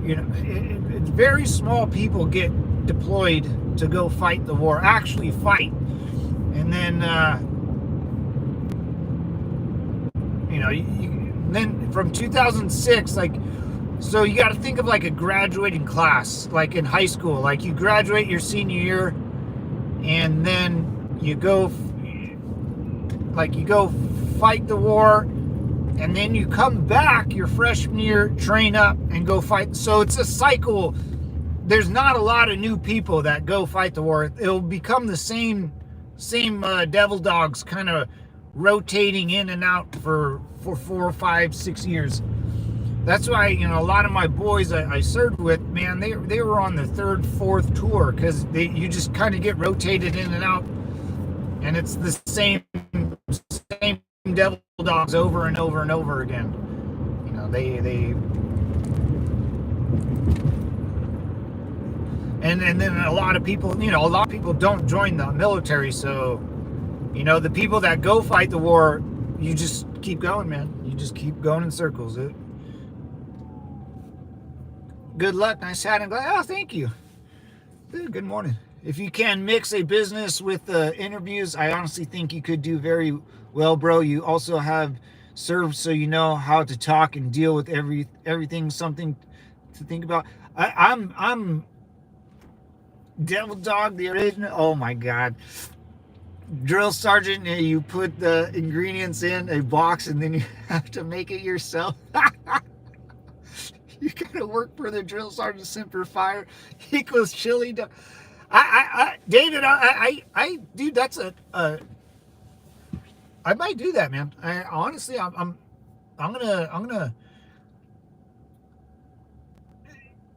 it's very small people get deployed to go fight the war, actually fight. And then then from 2006, like, so you got to think of like a graduating class, like in high school. Like you graduate your senior year, and then you go fight the war, and then you come back your freshman year, train up, and go fight. So it's a cycle. There's not a lot of new people that go fight the war. It'll become the same devil dogs, kind of rotating in and out for 4, 5, 6 years. That's why a lot of my boys I served with, man, they were on the 3rd, 4th tour, because you just kind of get rotated in and out, and it's the same devil dogs over and over and over again. And then a lot of people don't join the military. So, the people that go fight the war, you just keep going, man. You just keep going in circles. Good luck. Nice hat and glad. Oh, thank you. Good morning. if you can mix a business with interviews, I honestly think you could do very well, bro. You also have served, so you know how to talk and deal with everything. Something to think about. I'm Devil Dog, the original. Oh my God, drill sergeant. You put the ingredients in a box and then you have to make it yourself. You gotta work for the drill sergeant Semper Fire equals chili dog. David, dude, that's I might do that, man. I honestly, I'm gonna,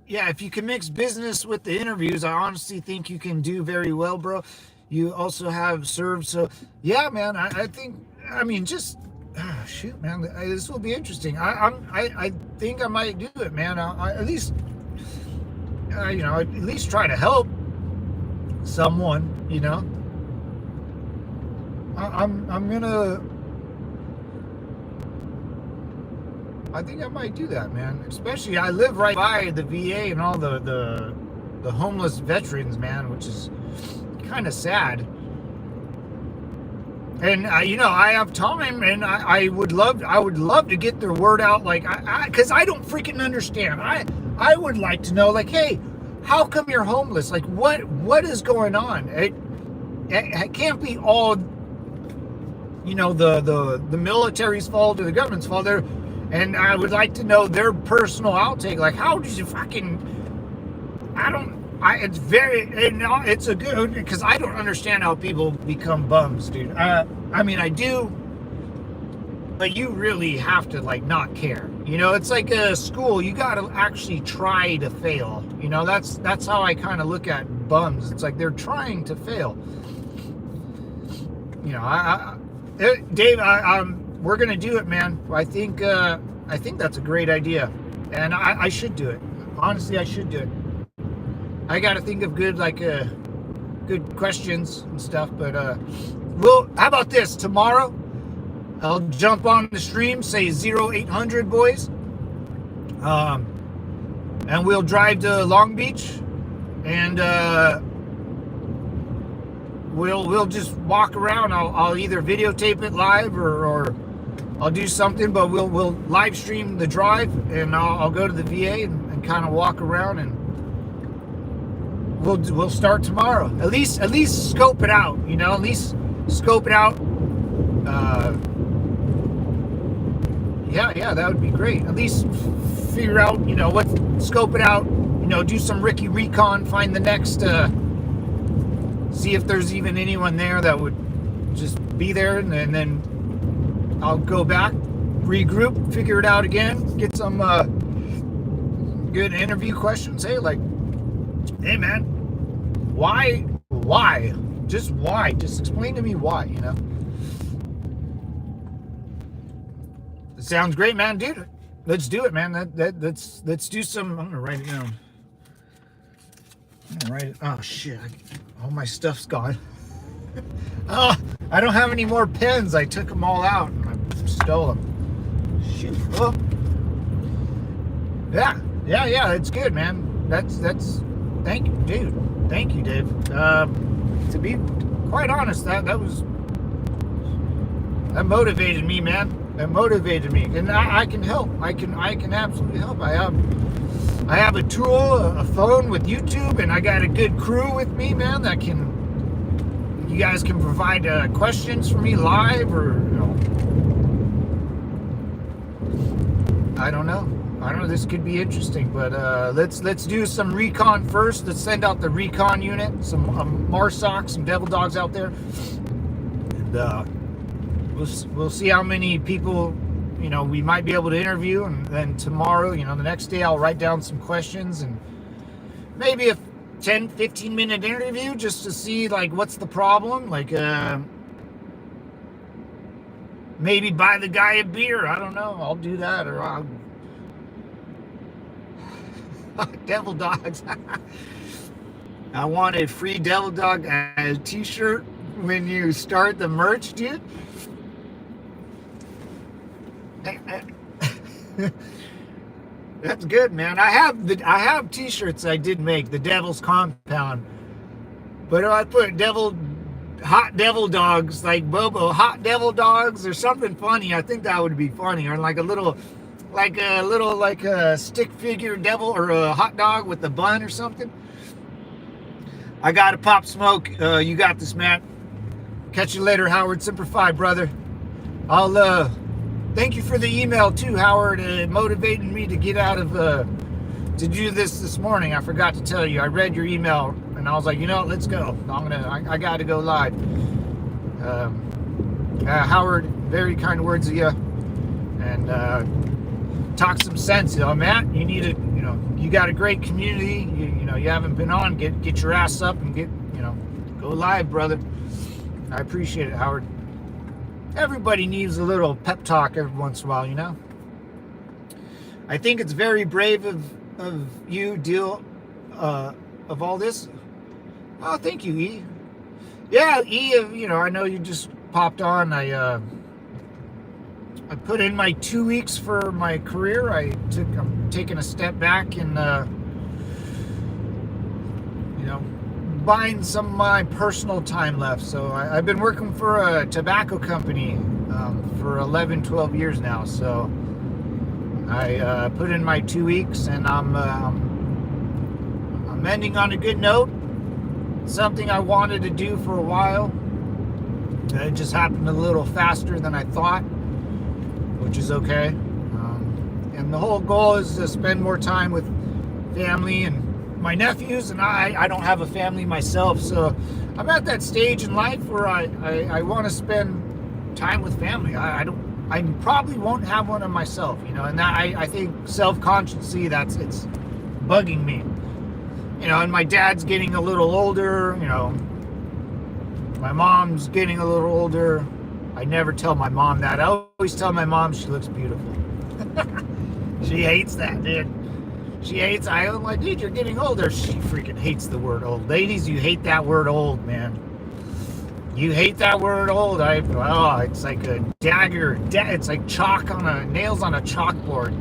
yeah. If you can mix business with the interviews, I honestly think you can do very well, bro. You also have served, so yeah, man. I think, I mean, just shoot, man. This will be interesting. I think I might do it, man. I at least, at least try to help someone, I'm gonna, I think I might do that, man. Especially I live right by the VA and all the homeless veterans, man, which is kind of sad. And I have time, and I would love to get their word out, like, because I don't freaking understand. I would like to know, like, hey, how come you're homeless? Like, what is going on? It can't be all, the military's fault or the government's fault. And I would like to know their personal outtake. Like, how did you fucking? It's a good, because I don't understand how people become bums, dude. I mean, I do, but you really have to, like, not care. It's like a school. You got to actually try to fail. That's how I kind of look at bums. It's like they're trying to fail. Dave, we're gonna do it, man. I think that's a great idea, and I should do it. Honestly, I should do it. I got to think of good questions and stuff. But how about this? Tomorrow, I'll jump on the stream, say 0800 boys, and we'll drive to Long Beach, and we'll just walk around. I'll either videotape it live or I'll do something, but we'll live stream the drive, and I'll go to the VA and kind of walk around, and we'll start tomorrow. At least scope it out, at least scope it out. Yeah, that would be great. At least figure out, scope it out, do some Ricky recon, find the next, see if there's even anyone there that would just be there, and then I'll go back, regroup, figure it out again, get some good interview questions. Hey, man, why? Just why? Just explain to me why, It sounds great, man, dude. Let's do it, man. Let's do some. I'm gonna write it down. Oh shit! All my stuff's gone. Oh, I don't have any more pens. I took them all out and I stole them. Shoot. Oh. Yeah. It's good, man. That's. Thank you, dude. Thank you, Dave. To be quite honest, that motivated me, man. That motivated me, and I can help. I can absolutely help. I have a tool, a phone with YouTube, and I got a good crew with me, man. That can. You guys can provide questions for me live, or I don't know. This could be interesting, but let's do some recon first. Let's send out the recon unit, some MARSOC, some Devil Dogs out there, and we'll see how many people we might be able to interview, and then tomorrow, the next day, I'll write down some questions and maybe a 10-15 minute interview just to see what's the problem, maybe buy the guy a beer. I don't know. I'll do that, or I'll Devil Dogs. I want a free Devil Dog t-shirt when you start the merch, dude. That's good, man. I have t-shirts I did make, the Devil's Compound. But if I put hot devil dogs, like Bobo, hot devil dogs or something funny, I think that would be funny. Or like a stick figure devil or a hot dog with a bun or something. I got to Pop Smoke. You got this, man. Catch you later, Howard. Semper Fi, brother. I'll thank you for the email too, Howard, motivating me to get out of to do this morning. I forgot to tell you. I read your email and I was like, let's go. I got to go live. Howard, very kind words of you, and talk some sense, Matt. You need to, you got a great community. You haven't been on. Get your ass up and go live, brother. I appreciate it, Howard. Everybody needs a little pep talk every once in a while, I think it's very brave of you, deal of all this. Oh, thank you, E. Yeah, E. I know you just popped on. I put in my 2 weeks for my career. I'm taking a step back and buying some of my personal time left. So I've been working for a tobacco company for 11, 12 years now. So I put in my 2 weeks, and I'm ending on a good note. Something I wanted to do for a while. It just happened a little faster than I thought, which is okay. And the whole goal is to spend more time with family and my nephews, and I don't have a family myself, so I'm at that stage in life where I want to spend time with family. I probably won't have one of myself, and that I think self-consciously it's bugging me, and my dad's getting a little older, my mom's getting a little older. I never tell my mom that. I always tell my mom she looks beautiful. She hates that, dude. She hates, I'm like, dude, you're getting older. She freaking hates the word old. Ladies, you hate that word old, man. You hate that word old. It's like a dagger. It's like nails on a chalkboard.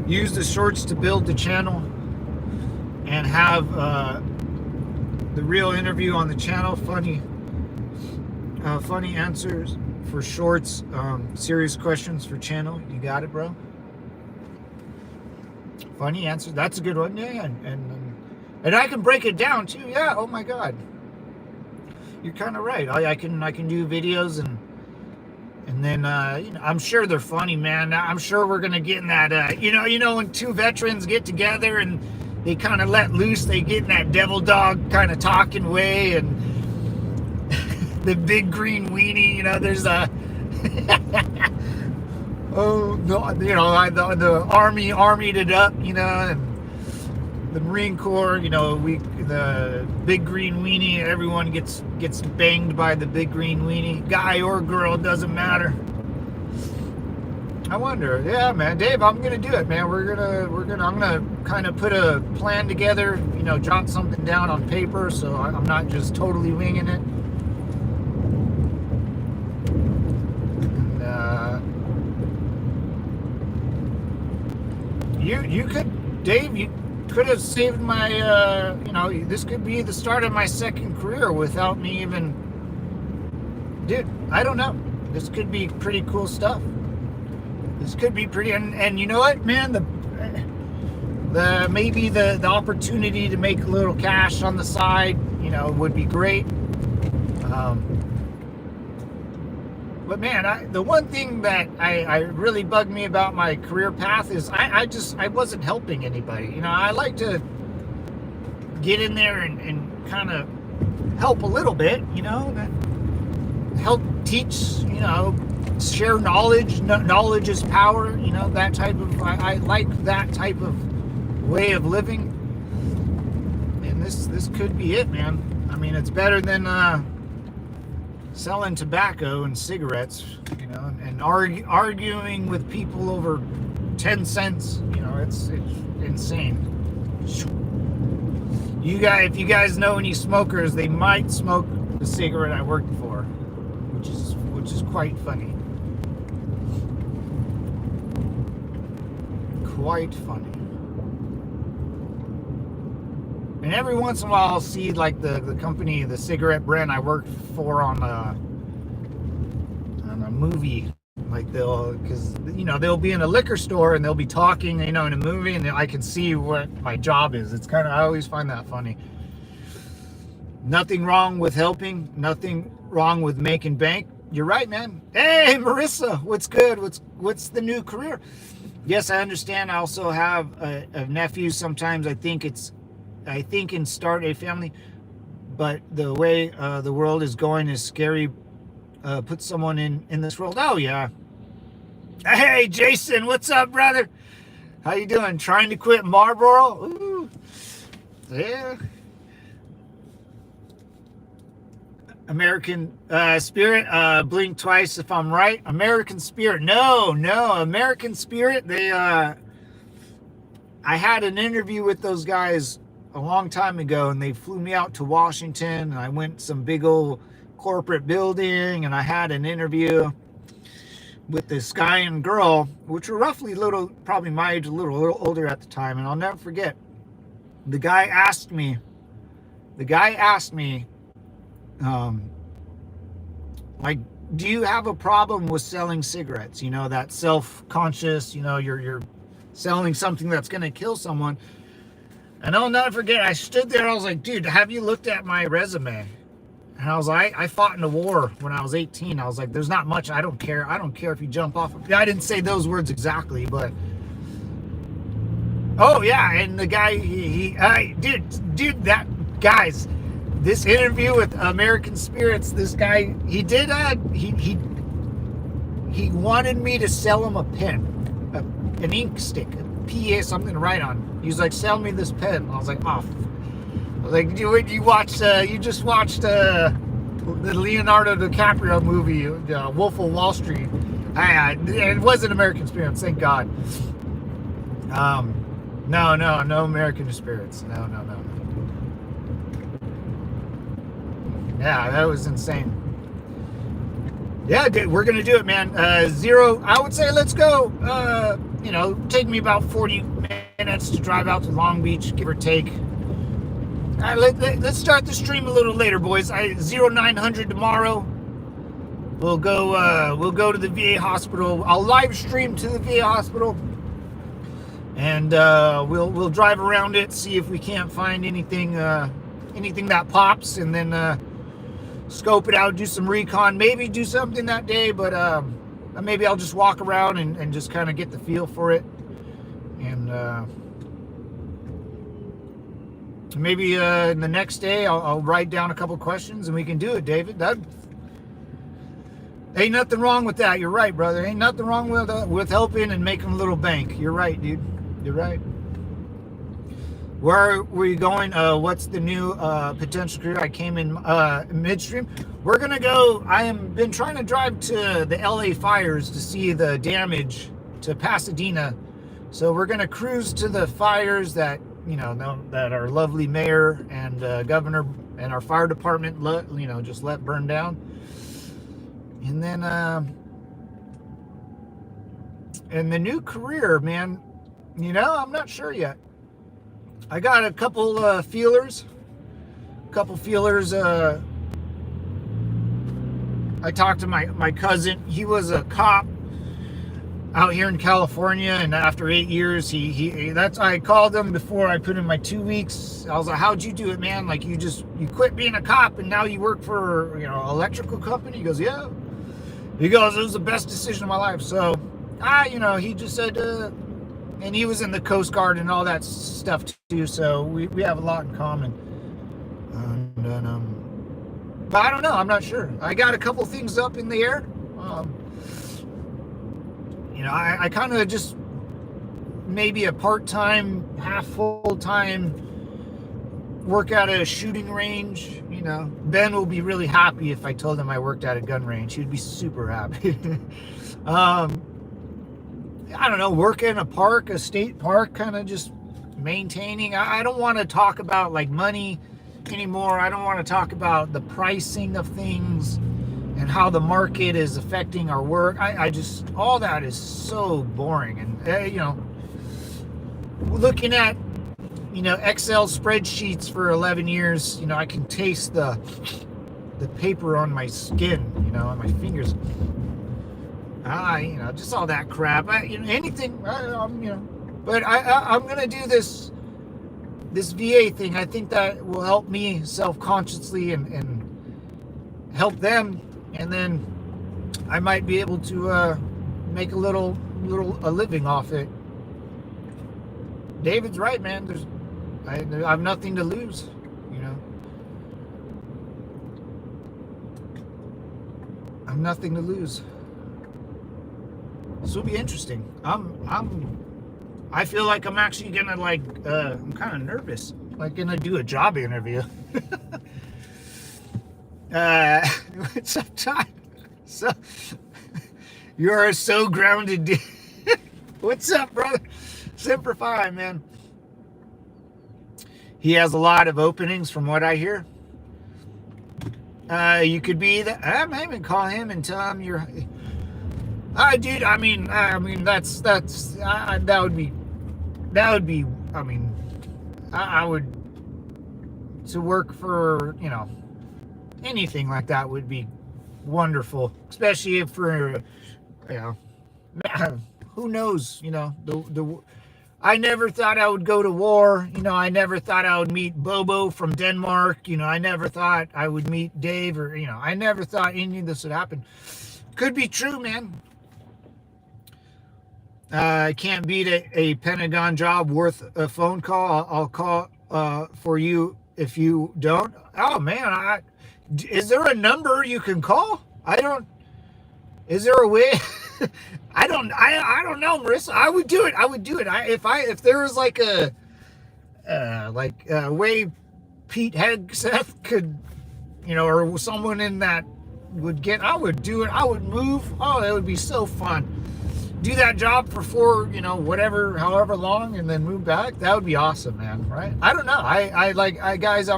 Use the shorts to build the channel and have the real interview on the channel. Funny answers for shorts, serious questions for channel. You got it, bro. Funny answer. That's a good one. Yeah, and I can break it down too. Yeah. Oh my God. You're kind of right. I can do videos and then I'm sure they're funny, man. I'm sure we're gonna get in that. When two veterans get together and they kind of let loose, they get in that devil dog kind of talking way and. The big green weenie, there's a the army armied it up, and the Marine Corps, the big green weenie, everyone gets banged by the big green weenie, guy or girl, doesn't matter. I wonder, yeah, man, Dave, I'm gonna do it, man. I'm gonna kind of put a plan together, jot something down on paper, so I'm not just totally winging it. You could, Dave, you could have saved my, this could be the start of my second career without me even, dude, I don't know. This could be pretty cool stuff. This could be pretty, and you know what, man, maybe the opportunity to make a little cash on the side, would be great. But man, the one thing that I really bugged me about my career path is I wasn't helping anybody. I like to get in there and kind of help a little bit, help teach, share knowledge. Knowledge is power, that type of, I like that type of way of living. And this could be it, man. I mean, it's better than selling tobacco and cigarettes, and arguing with people over 10 cents. It's insane. If you guys know any smokers, they might smoke the cigarette I worked for, which is quite funny. quite funny. And every once in a while I'll see like the company, the cigarette brand I worked for on a movie. Like because they'll be in a liquor store and they'll be talking, in a movie, and I can see what my job is. It's kind of, I always find that funny. Nothing wrong with helping, nothing wrong with making bank. You're right, man. Hey, Marissa, what's good? What's the new career? Yes, I understand. I also have a nephew. Sometimes I think and start a family, but the way the world is going is scary. Put someone in this world. Oh yeah. Hey, Jason, what's up, brother? How you doing? Trying to quit Marlboro? Ooh. Yeah. American Spirit, blink twice if I'm right. American Spirit, no, American Spirit, they I had an interview with those guys a long time ago, and they flew me out to Washington, and I went to some big old corporate building, and I had an interview with this guy and girl, which were roughly probably my age, a little older at the time. And I'll never forget, the guy asked me, like, do you have a problem with selling cigarettes? That self-conscious, you're selling something that's going to kill someone. And I'll never forget, I stood there, I was like, dude, have you looked at my resume? And I was like, I fought in a war when I was 18. I was like, there's not much. I don't care if you jump off. I didn't say those words exactly, but oh yeah. And the guy, dude, guys, this interview with American Spirits, this guy, he did, he wanted me to sell him a pen, an ink stick, a PA, something to write on. He was like, sell me this pen. I was like, oh. I was like, you just watched the Leonardo DiCaprio movie, Wolf of Wall Street. It wasn't American Spirits, thank God. No American Spirits. No. Yeah, that was insane. Yeah, dude, we're gonna do it, man. Zero, I would say let's go. Take me about 40 minutes to drive out to Long Beach, give or take. Let's start the stream a little later, boys. 0900 tomorrow. We'll go to the VA hospital. I'll live stream to the VA hospital, and we'll drive around it, see if we can't find anything that pops, and then scope it out, do some recon, maybe do something that day, but maybe I'll just walk around and just kind of get the feel for it, and maybe in the next day I'll write down a couple questions and we can do it, David. That ain't nothing wrong with that. You're right, brother. Ain't nothing wrong with helping and making a little bank. You're right, dude. You're right. Where are we going? What's the new potential career? I came in midstream. We're gonna go. I am been trying to drive to the LA fires to see the damage to Pasadena. So we're gonna cruise to the fires that that our lovely mayor and governor and our fire department just let burn down. And then and the new career, man, I'm not sure yet. I got a couple feelers. I talked to my cousin. He was a cop out here in California, and after 8 years, I called him before I put in my 2 weeks. I was like, how'd you do it, man? Like, you quit being a cop and now you work for electrical company? He goes, yeah. He goes, it was the best decision of my life. So he just said and he was in the Coast Guard and all that stuff too, so we have a lot in common. But I don't know, I'm not sure. I got a couple things up in the air. I kind of just maybe a part-time, half full-time work at a shooting range. Ben will be really happy if I told him I worked at a gun range. He'd be super happy. I don't know, work in a park, a state park, kind of just maintaining. I don't want to talk about like money anymore. I don't want to talk about the pricing of things and how the market is affecting our work. I just, all that is so boring. And looking at, Excel spreadsheets for 11 years, I can taste the paper on my skin, on my fingers. Just all that crap. Anything, but I'm gonna do this VA thing. I think that will help me self-consciously and help them, and then I might be able to make a living off it. David's right, man. I have nothing to lose, I have nothing to lose. This will be interesting. I feel like I'm actually gonna I'm kind of nervous, gonna do a job interview. What's up, Todd? So you are so grounded. What's up, brother? Semper Fi, man. He has a lot of openings, from what I hear. You could be I might even call him and tell him you're. Dude. I mean, that would be. I mean, I would. To work for, anything like that would be wonderful, especially for, who knows, I never thought I would go to war. I never thought I would meet Bobo from Denmark. I never thought I would meet Dave, or, I never thought any of this would happen. Could be true, man. I can't beat a Pentagon job worth a phone call. I'll call for you if you don't. Oh, man. Is there a number you can call? Is there a way? I don't know, Marissa. I would do it. If there was a way Pete Hegseth could, or someone in that would get, I would do it. I would move. Oh, it would be so fun. Do that job for however long, and then move back. That would be awesome, man. Right? I don't know. Guys,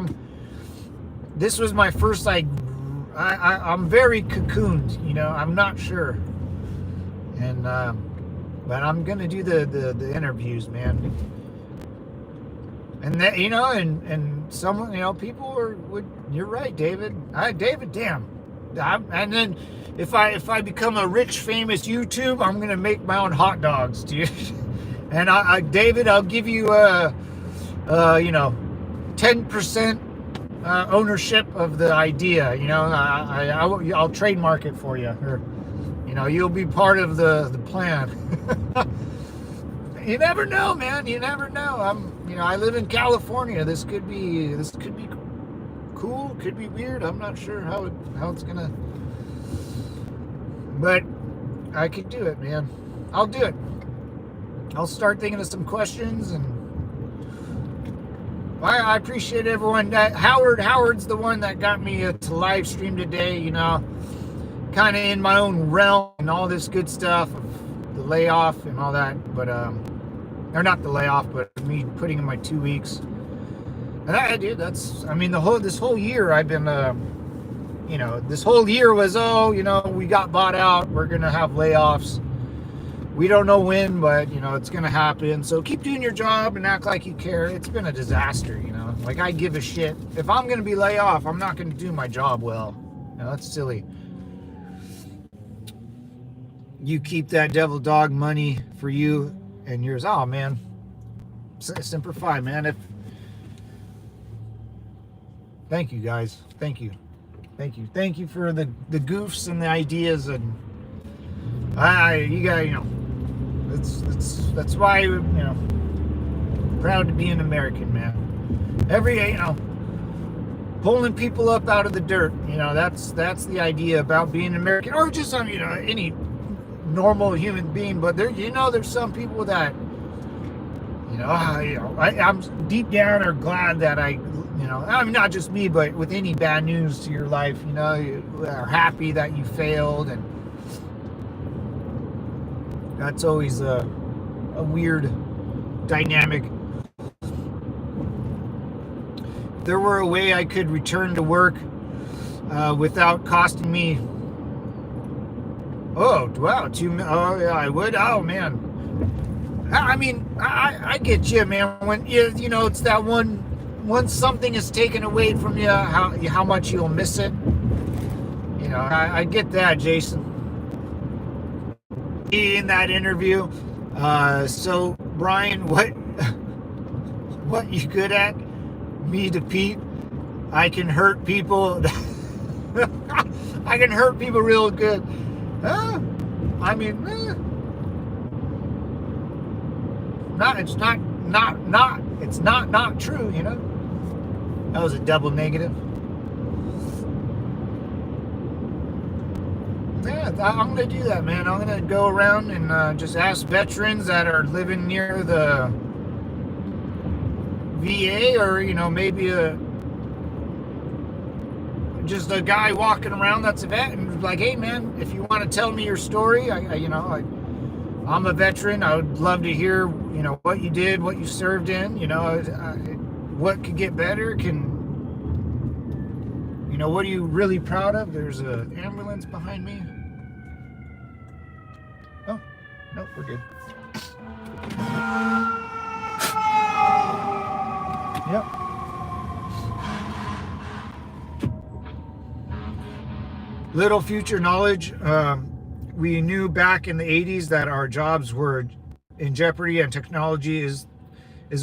this was my first, I'm very cocooned, I'm not sure. And, but I'm going to do the interviews, man. And that, and someone, people you're right, David. David, damn. And then if I become a rich, famous YouTube, I'm going to make my own hot dogs, dude. And David, I'll give you, 10%, ownership of the idea. I'll trademark it for you, or, you'll be part of the plan. You never know, man. You never know. I live in California. This could be cool. Could be weird. I'm not sure how it's gonna. But I could do it, man. I'll do it. I'll start thinking of some questions, and I appreciate everyone. Howard's the one that got me to live stream today. Kind of in my own realm and all this good stuff, the layoff and all that. But or not the layoff, but me putting in my 2 weeks. And this whole year I've been, this whole year was, we got bought out. We're going to have layoffs. We don't know when, but, it's going to happen. So keep doing your job and act like you care. It's been a disaster, I give a shit. If I'm going to be laid off, I'm not going to do my job well. That's silly. You keep that devil dog money for you and yours. Oh, man. Semper Fi, man. Thank you, guys. Thank you for the goofs and the ideas, and you guys, that's why, proud to be an American, man. Pulling people up out of the dirt, that's the idea about being American, or just any normal human being. But there's some people that, I'm deep down are glad that not just me, but with any bad news to your life, you are happy that you failed, and that's always a weird dynamic. If there were a way I could return to work without costing me, oh wow, oh yeah, I would. Oh man, I mean, I get you, man. When you know, it's that one. Once something is taken away from you, how much you'll miss it. You know, I get that, Jason. In that interview, so Brian, what you good at? Me to Pete, I can hurt people. I can hurt people real good. I mean, it's not true, you know. That was a double negative. Yeah, I'm gonna do that, man. I'm gonna go around and just ask veterans that are living near the VA, or you know, maybe just a guy walking around that's a vet, and like, hey, man, if you want to tell me your story, I'm a veteran. I would love to hear, you know, what you did, what you served in. You know, what could get better. You know, what are you really proud of? There's an ambulance behind me. Oh, nope, we're good. Yep. Little future knowledge. We knew back in the 80s that our jobs were in jeopardy, and technology is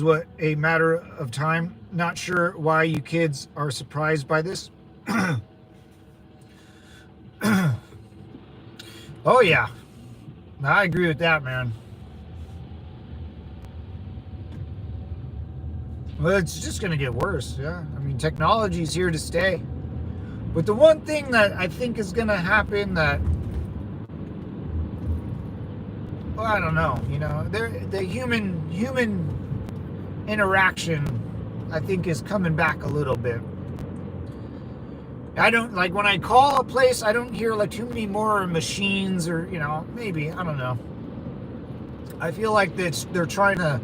what a matter of time. Not sure why you kids are surprised by this. Oh yeah, I agree with that, man. Well, it's just gonna get worse. Yeah, I mean, technology's here to stay. But the one thing that I think is gonna happen that, well, I don't know, you know, the human interaction, I think, is coming back a little bit. I don't, like, when I call a place, I don't hear like too many more machines, or, you know, maybe, I don't know. I feel like they're trying to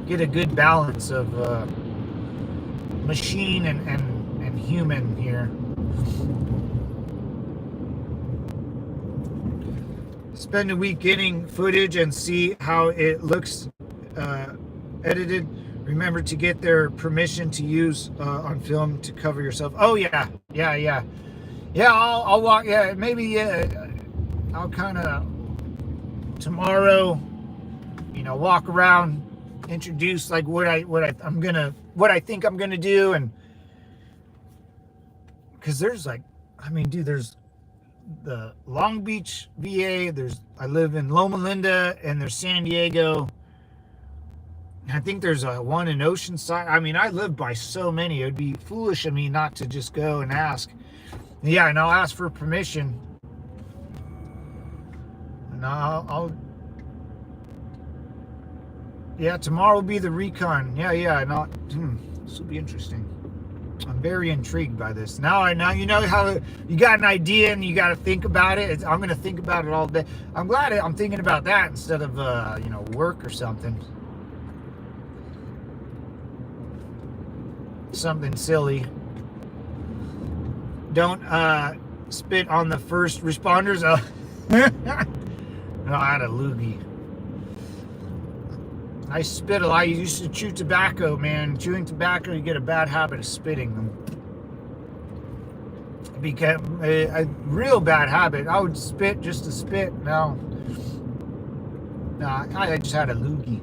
get a good balance of machine and human here. Spend a week getting footage and see how it looks edited. Remember to get their permission to use on film to cover yourself. Oh yeah. I'll walk. Yeah, maybe. I'll kind of tomorrow, you know, walk around, introduce like what I think I'm gonna do, and because there's like, I mean, dude, there's the Long Beach VA. I live in Loma Linda, and there's San Diego. I think there's one in Oceanside. I mean, I live by so many. It would be foolish of me not to just go and ask. Yeah, and I'll ask for permission. And I'll yeah, tomorrow will be the recon. Yeah. This will be interesting. I'm very intrigued by this. Now you know how you got an idea and you got to think about it. I'm going to think about it all day. I'm glad I'm thinking about that instead of you know, work or something. Something silly. Don't spit on the first responders. No, I had a loogie. I spit a lot. I used to chew tobacco, man. Chewing tobacco, you get a bad habit of spitting them. It became a real bad habit. I would spit just to spit. No, I just had a loogie.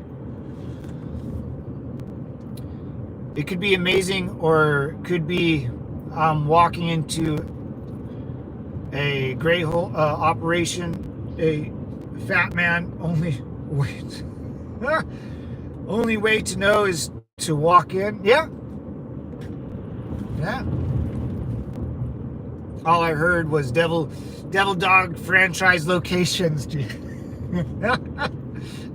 It could be amazing, or could be walking into a gray hole operation. A fat man only way to know is to walk in. Yeah. All I heard was Devil Dog franchise locations, dude.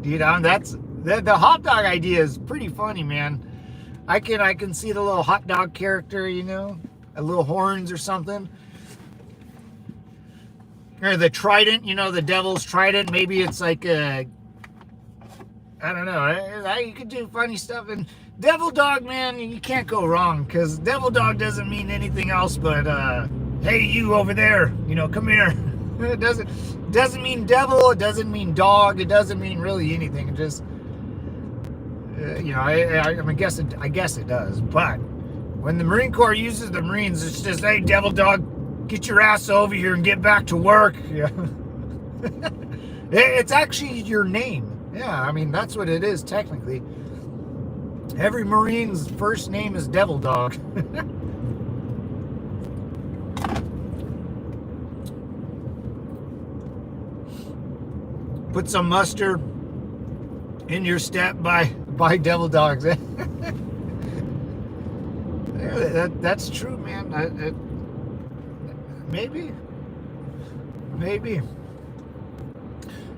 Dude, that's the hot dog idea is pretty funny, man. I can see the little hot dog character, you know, a little horns or something. Or the trident, you know, the devil's trident. Maybe it's like a, I don't know. You could do funny stuff. And Devil Dog, man, you can't go wrong, because Devil Dog doesn't mean anything else but, hey, you over there, you know, come here. It doesn't mean devil. It doesn't mean dog. It doesn't mean really anything. It just I guess it does. But when the Marine Corps uses the Marines, it's just, hey, devil dog, get your ass over here and get back to work. Yeah. It's actually your name. Yeah, I mean, that's what it is technically. Every Marine's first name is Devil Dog. Put some mustard in your step by Devil Dogs. That's true, man. Maybe.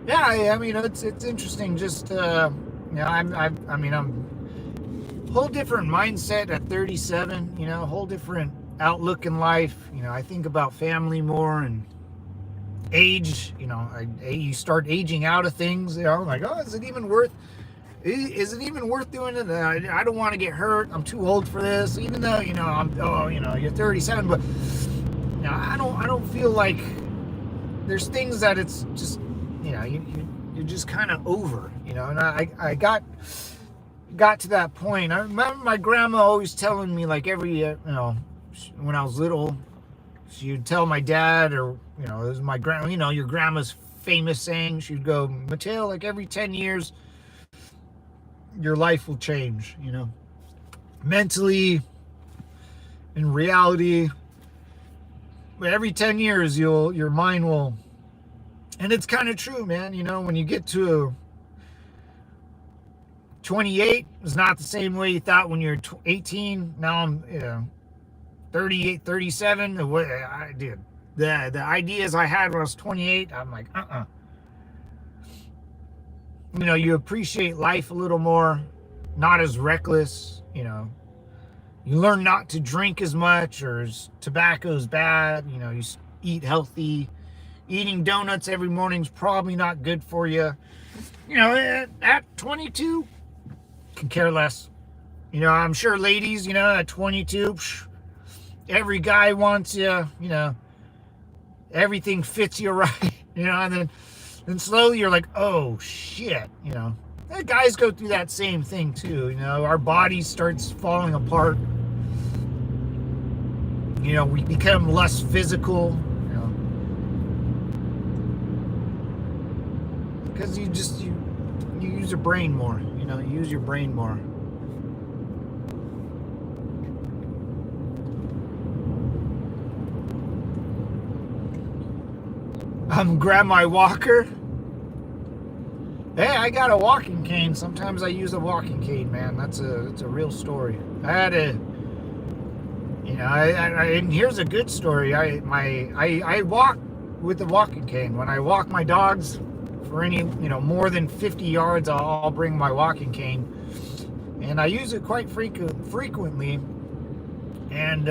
Yeah, I mean, it's interesting. Just I'm whole different mindset at 37. Whole different outlook in life. I think about family more and age. You start aging out of things. I'm like, oh, is it even worth doing it? I don't want to get hurt. I'm too old for this. Even though you're 37, but I don't feel like there's things that it's just you're just kind of over. And I got to that point. I remember my grandma always telling me, like, every when I was little, she would tell my dad, or it was my grandma, your grandma's famous saying. She'd go, Mateo, like every 10 years your life will change, mentally, in reality. But every 10 years your mind will. And it's kind of true, man. When you get to 28, it's not the same way you thought when you're 18. Now I'm 38, 37. The ideas I had when I was 28, I'm like, you appreciate life a little more, not as reckless. You learn not to drink as much, or tobacco's bad. You eat healthy. Eating donuts every morning's probably not good for you. At 22, can care less. I'm sure ladies, at 22, every guy wants you, everything fits you right, and then slowly you're like, oh shit, guys go through that same thing too. Our body starts falling apart. We become less physical. Because you use your brain more. You use your brain more. Grab my walker. Hey, I got a walking cane. Sometimes I use a walking cane, man. That's a real story. I had and here's a good story. I walk with the walking cane. When I walk my dogs for any, more than 50 yards, I'll bring my walking cane. And I use it quite frequently. And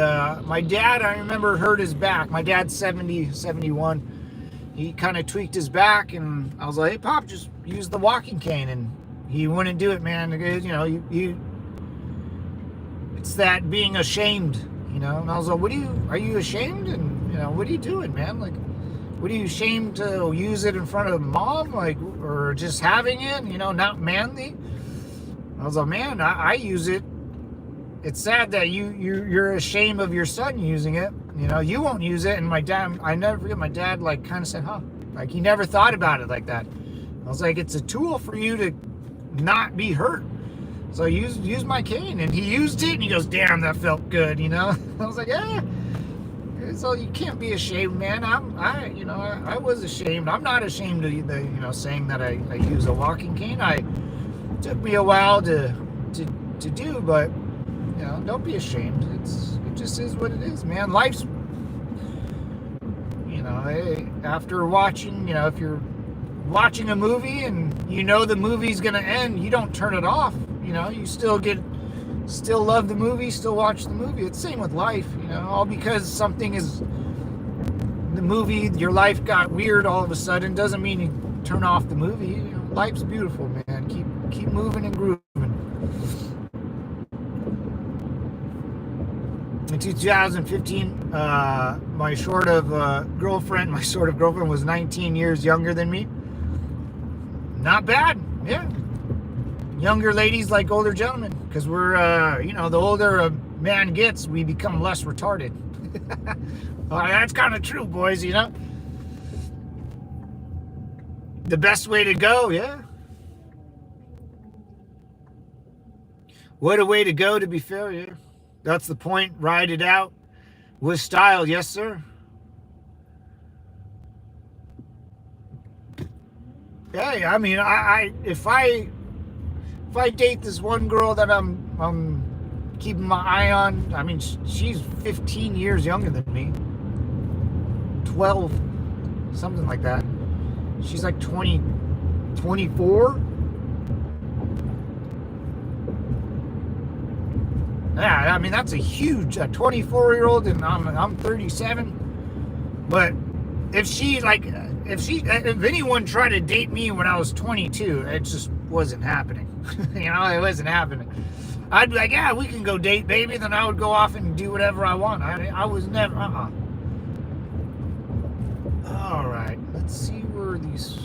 my dad, I remember, hurt his back. My dad's 71. He kind of tweaked his back, and I was like, hey, Pop, just use the walking cane. And he wouldn't do it, man. It's that being ashamed, And I was like, are you ashamed? And, what are you doing, man? Like, what are you ashamed to use it in front of mom? Like, or just having it, not manly? I was like, man, I use it. It's sad that you're ashamed of your son using it. You won't use it. And my dad, I never forget, my dad kind of said, huh? Like, he never thought about it like that. I was like, it's a tool for you to not be hurt. So use my cane. And he used it, and he goes, damn, that felt good, I was like, yeah. So you can't be ashamed, man. I was ashamed. I'm not ashamed of saying that I use a walking cane. It took me a while to do, but don't be ashamed. It just is what it is, man. Life's, after watching, if you're watching a movie and the movie's gonna end, you don't turn it off. You still love the movie, still watch the movie. It's the same with life, all because something is the movie, your life got weird all of a sudden doesn't mean you turn off the movie. Life's beautiful, man. Keep moving and grooving. In 2015, my sort of girlfriend was 19 years younger than me. Not bad, yeah. younger ladies like older gentlemen, because we're, you know, the older a man gets, we become less retarded. Well, that's kind of true, boys, you know. The best way to go, yeah. What a way to go, to be fair, yeah. That's the point. Ride it out with style, yes, sir. Hey, I mean, if I date this one girl that I'm keeping my eye on, I mean, she's 15 years younger than me, 12, something like that. She's like 24. Yeah, I mean, that's a huge 24-year-old, and I'm 37. But if anyone tried to date me when I was 22, it just wasn't happening. You know, it wasn't happening. I'd be like, yeah, we can go date, baby. Then I would go off and do whatever I want. I was never, All right, let's see where these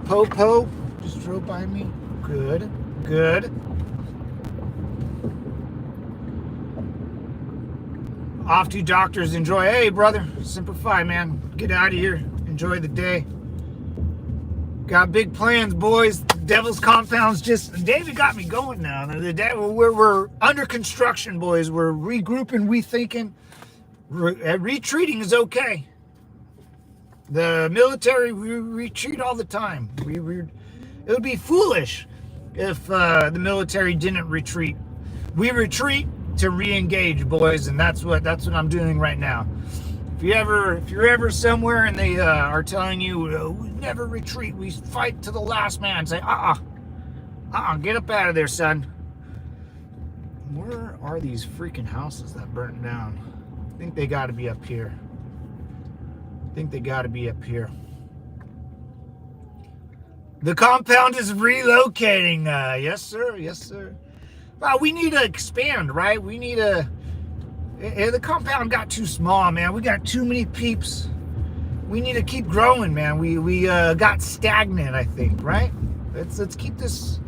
Popo just drove by me. Good. Off to doctors. Enjoy. Hey, brother. Semper Fi, man. Get out of here. Enjoy the day. Got big plans, boys. Devil's Compound's just... David got me going now. We're under construction, boys. We're regrouping, rethinking. Retreating is okay. The military, we retreat all the time. It would be foolish if the military didn't retreat. We retreat to re-engage, boys, and that's what I'm doing right now. If you're ever somewhere and they are telling you we never retreat, we fight to the last man, say get up out of there, son. Where are these freaking houses that burnt down? I think they got to be up here. The compound is relocating. Yes, sir. Well, we need to expand, right? The compound got too small, man. We got too many peeps. We need to keep growing, man. We got stagnant, I think, right? Let's keep this.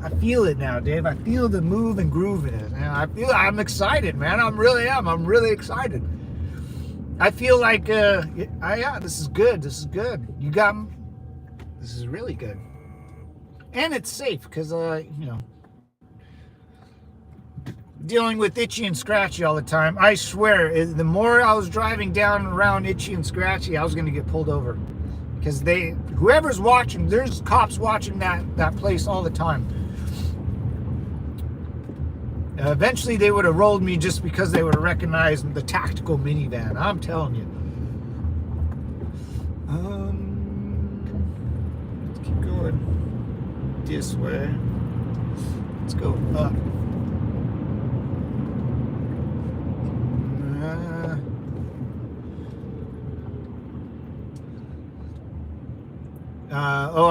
I feel it now, Dave. I feel the move and groove in it, man. I'm excited, man. I'm really excited. I feel like, this is good. This is really good. And it's safe, because, you know, dealing with Itchy and Scratchy all the time. I swear, the more I was driving down around Itchy and Scratchy, I was going to get pulled over. Because whoever's watching, there's cops watching that place all the time. Eventually, they would have rolled me just because they would have recognized the tactical minivan. I'm telling you. Let's keep going this way. Let's go up.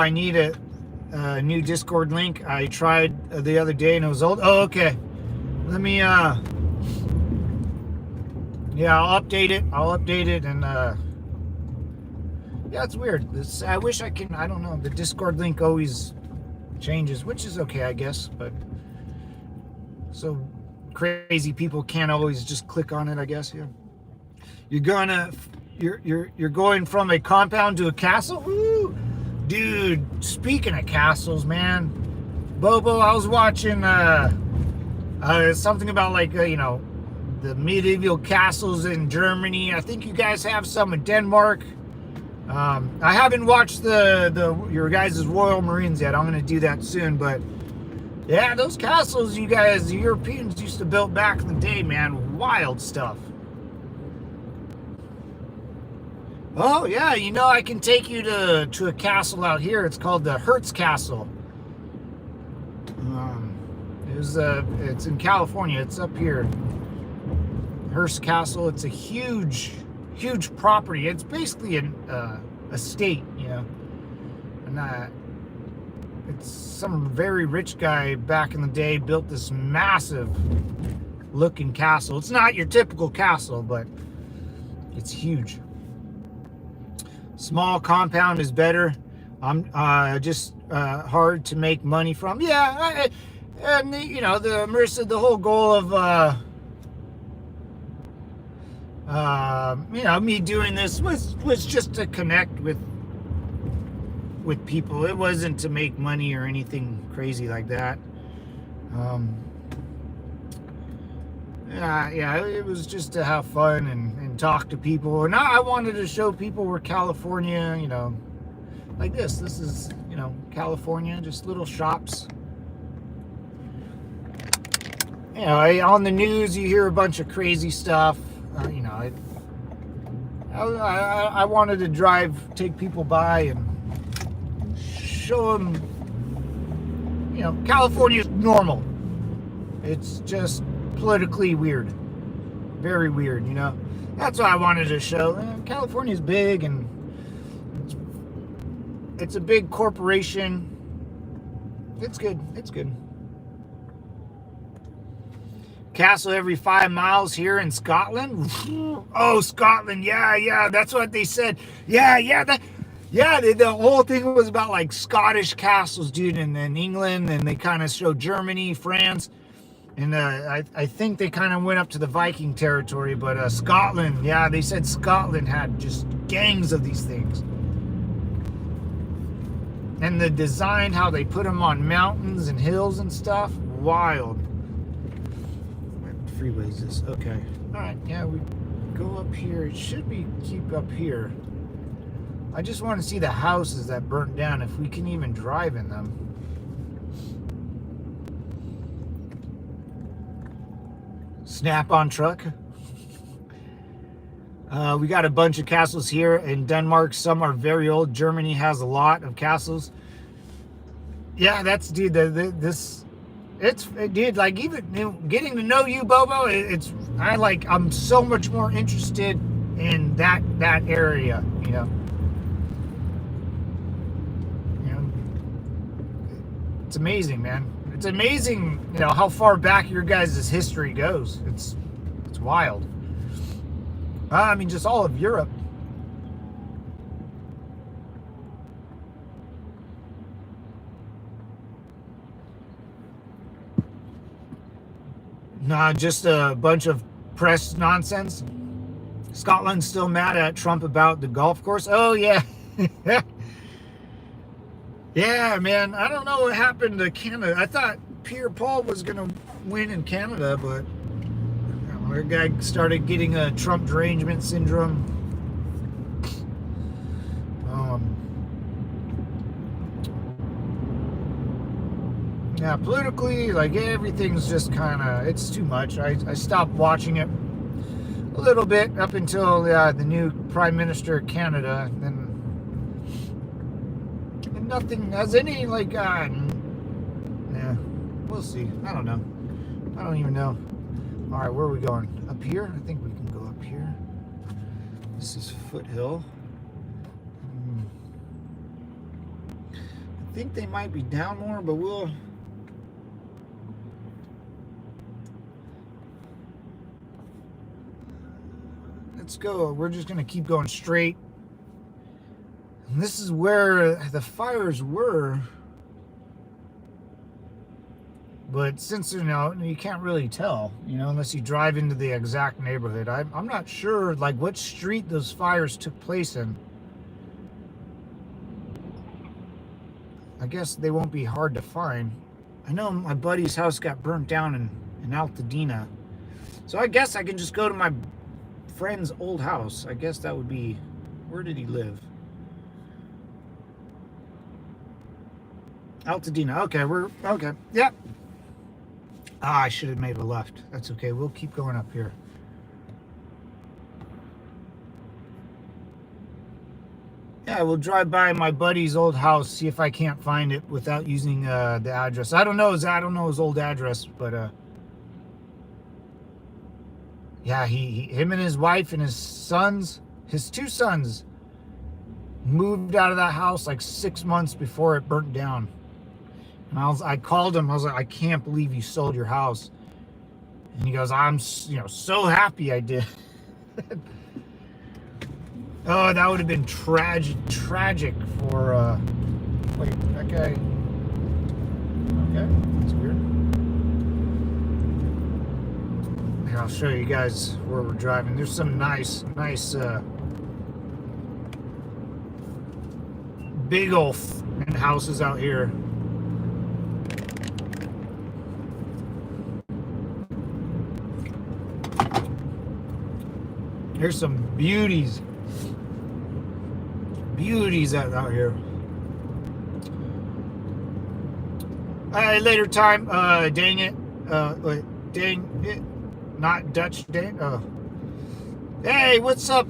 I need a new Discord link. I tried the other day and it was old. Oh, okay. Let me, yeah, I'll update it and, yeah, it's weird. I wish I don't know. The Discord link always changes, which is okay, I guess, but so crazy people can't always just click on it, I guess, yeah. You're going from a compound to a castle? Woo! Dude, speaking of castles, man, Bobo, I was watching something about like you know, the medieval castles in Germany. I think you guys have some in Denmark. I haven't watched your guys' Royal Marines yet. I'm gonna do that soon, but yeah, those castles you guys, the Europeans used to build back in the day, man, wild stuff. Oh yeah, you know, I can take you to a castle out here. It's called the Hertz Castle. It's in California. It's up here. Hearst Castle. It's a huge property. It's basically a estate, you know. And it's some very rich guy back in the day built this massive looking castle. It's not your typical castle, but it's huge. Small compound is better. I'm just hard to make money from. Yeah, and you know, the Marissa, the whole goal of you know, me doing this was just to connect with people. It wasn't to make money or anything crazy like that. Yeah, it was just to have fun and talk to people. And I wanted to show people where California, you know, like this. This is, you know, California, just little shops. You know, on the news you hear a bunch of crazy stuff. You know, I wanted to take people by and show them, you know, California's normal. It's just politically weird, very weird, you know. That's what I wanted to show. California's big, and it's a big corporation. It's good. Castle every 5 miles here in Scotland. Oh, Scotland, yeah, that's what they said. The whole thing was about like Scottish castles, dude, and then England, and they kind of showed Germany, France. And I think they kind of went up to the Viking territory, but Scotland, yeah, they said Scotland had just gangs of these things. And the design, how they put them on mountains and hills and stuff, wild. What freeway is this? Okay. All right, yeah, we go up here. It should be keep up here. I just want to see the houses that burnt down, if we can even drive in them. Snap-on truck. We got a bunch of castles here in Denmark. Some are very old. Germany has a lot of castles. Yeah, that's, dude, dude, like, even, you know, getting to know you, Bobo, I'm so much more interested in that area, you know. It's amazing, man. It's amazing, you know, how far back your guys' history goes. It's wild. I mean, just all of Europe. Nah, just a bunch of press nonsense. Scotland's still mad at Trump about the golf course. Oh, yeah. Yeah, man, I don't know what happened to Canada. I thought Pierre Paul was going to win in Canada, but our guy started getting a Trump derangement syndrome. Yeah, politically, like, everything's just kind of, it's too much. I stopped watching it a little bit up until the new Prime Minister of Canada, and then nothing has any, like, yeah, we'll see. I don't know. I don't even know. All right, where are we going? Up here? I think we can go up here. This is Foothill. I think they might be down more, but we'll... Let's go. We're just going to keep going straight. And this is where the fires were. But since, you know, you can't really tell, you know, unless you drive into the exact neighborhood. I'm not sure, like, what street those fires took place in. I guess they won't be hard to find. I know my buddy's house got burnt down in Altadena. So I guess I can just go to my friend's old house. I guess that would be... Where did he live? Altadena. Okay, okay. Yep. I should have made a left. That's okay. We'll keep going up here. Yeah, we'll drive by my buddy's old house, see if I can't find it without using the address. I don't know his old address, but yeah, him and his wife and his sons, his 2 sons, moved out of that house like 6 months before it burnt down. And I called him. I was like, I can't believe you sold your house. And he goes, I'm, you know, so happy I did. Oh, that would have been tragic for Wait, that guy. Okay, that's weird. Here, I'll show you guys where we're driving. There's some nice big old houses out here. Here's some beauties out here. Later time, dang it, not Dutch, hey, what's up,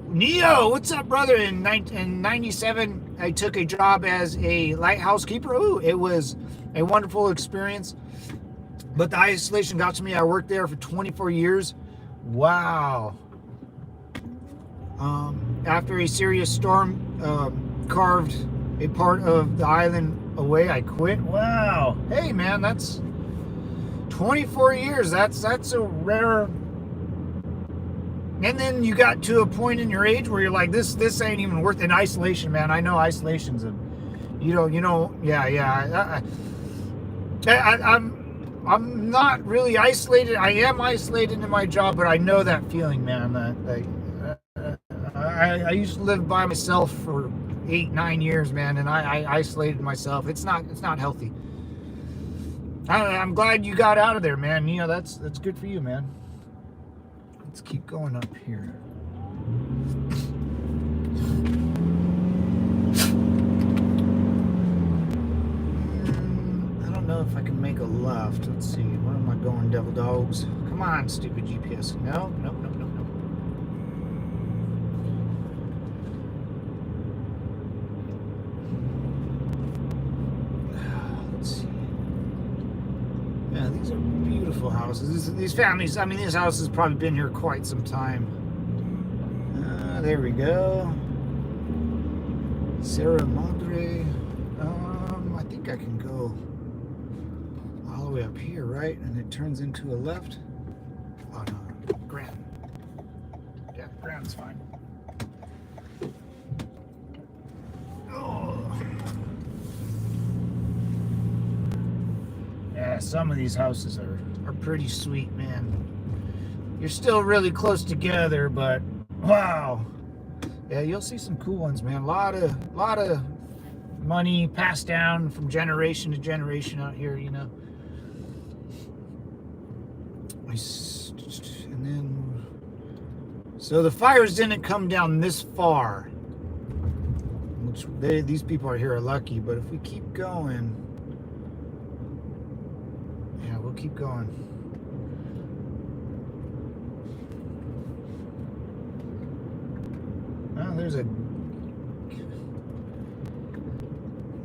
Neo, what's up, brother? In 97, I took a job as a lighthouse keeper. Ooh, it was a wonderful experience, but the isolation got to me. I worked there for 24 years. Wow. After a serious storm carved a part of the island away, I quit. Wow. Hey, man, that's 24 years. That's a rare. And then you got to a point in your age where you're like, this ain't even worth it. In isolation, man. I know isolation's a, I'm not really isolated. I am isolated in my job, but I know that feeling, man. I used to live by myself for 8-9 years, man, and I isolated myself. It's not healthy. I'm glad you got out of there, man. That's good for you, man. Let's keep going up here. I don't know if I can make a left. Let's see. Where am I going, devil dogs? Come on, stupid GPS. No. Let's see. Yeah, these are beautiful houses. These families, I mean, this house has probably been here quite some time. There we go. Sierra Madre. I think I can go all the way up here, right? And it turns into a left. Oh no, Grant. Yeah, Grant's fine. Oh. Yeah, some of these houses are pretty sweet, man. You're still really close together, but wow. Yeah, you'll see some cool ones, man. A lot of money passed down from generation to generation out here, And then, so the fires didn't come down this far, which these people out here are lucky. But if we keep going, yeah, we'll keep going. Well, there's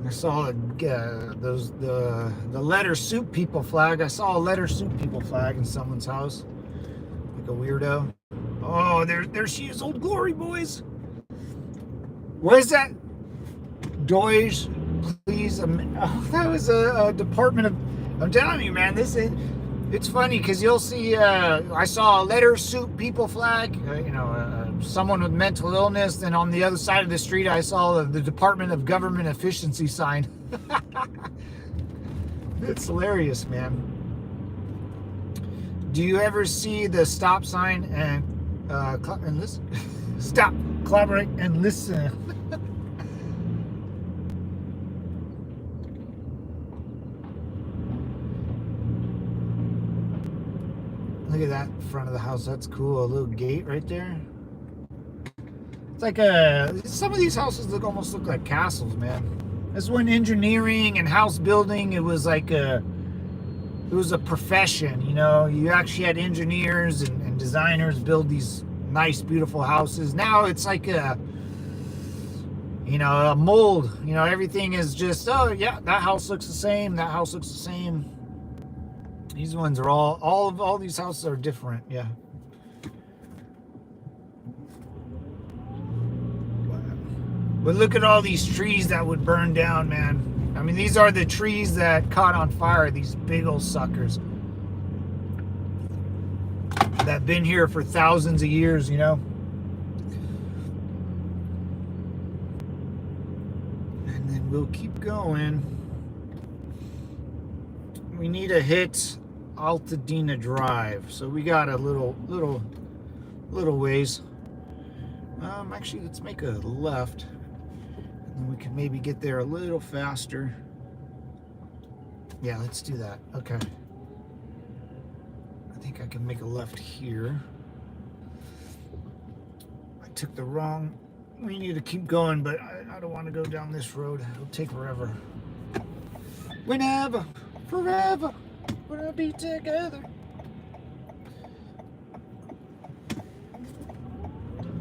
I saw the letter soup people flag. I saw a letter soup people flag in someone's house, like a weirdo. Oh, there she is, Old Glory, boys. What is that? Doge, please. Oh, that was a Department of. I'm telling you, man. It's funny because you'll see. I saw a letter soup people flag. Someone with mental illness. Then on the other side of the street, I saw the Department of Government Efficiency sign. It's hilarious, man. Do you ever see the stop sign and listen? Stop, collaborate, and listen. Look at that front of the house. That's cool. A little gate right there. It's like some of these houses almost look like castles, man. That's when engineering and house building, it was like it was a profession, You actually had engineers and designers build these nice, beautiful houses. Now it's like a mold. Everything is just, oh yeah, that house looks the same. That house looks the same. These ones are all these houses are different, yeah. But look at all these trees that would burn down, man. I mean, these are the trees that caught on fire, these big old suckers. That have been here for thousands of years, And then we'll keep going. We need to hit Altadena Drive. So we got a little ways. Actually, let's make a left. And then we can maybe get there a little faster. Yeah, let's do that. Okay. I think I can make a left here. I took the wrong. We need to keep going, but I don't want to go down this road. It'll take forever. Whenever, forever, we'll be together.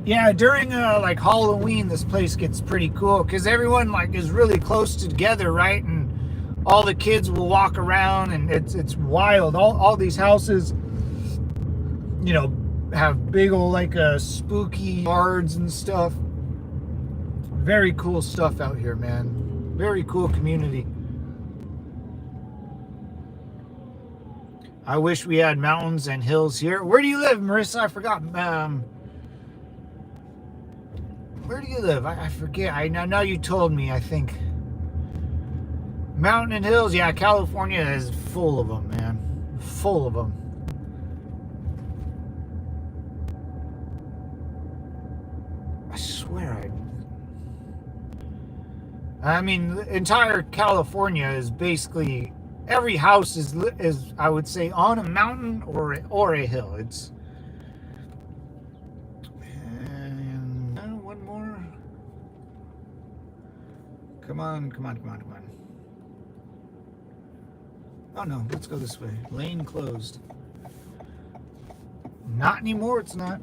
Yeah, during like Halloween, this place gets pretty cool because everyone like is really close together, right? And all the kids will walk around, and it's wild. All these houses, you know, have big old like spooky yards and stuff. Very cool stuff out here, man. Very cool community. I wish we had mountains and hills here. Where do you live, Marissa? I forgot. Where do you live? I forget. I know you told me, I think. Mountain and hills. Yeah, California is full of them, man. Full of them. I swear I mean, entire California is basically, every house is I would say on a mountain or a hill. It's and one more. Come on. Oh no, let's go this way. Lane closed. Not anymore, it's not.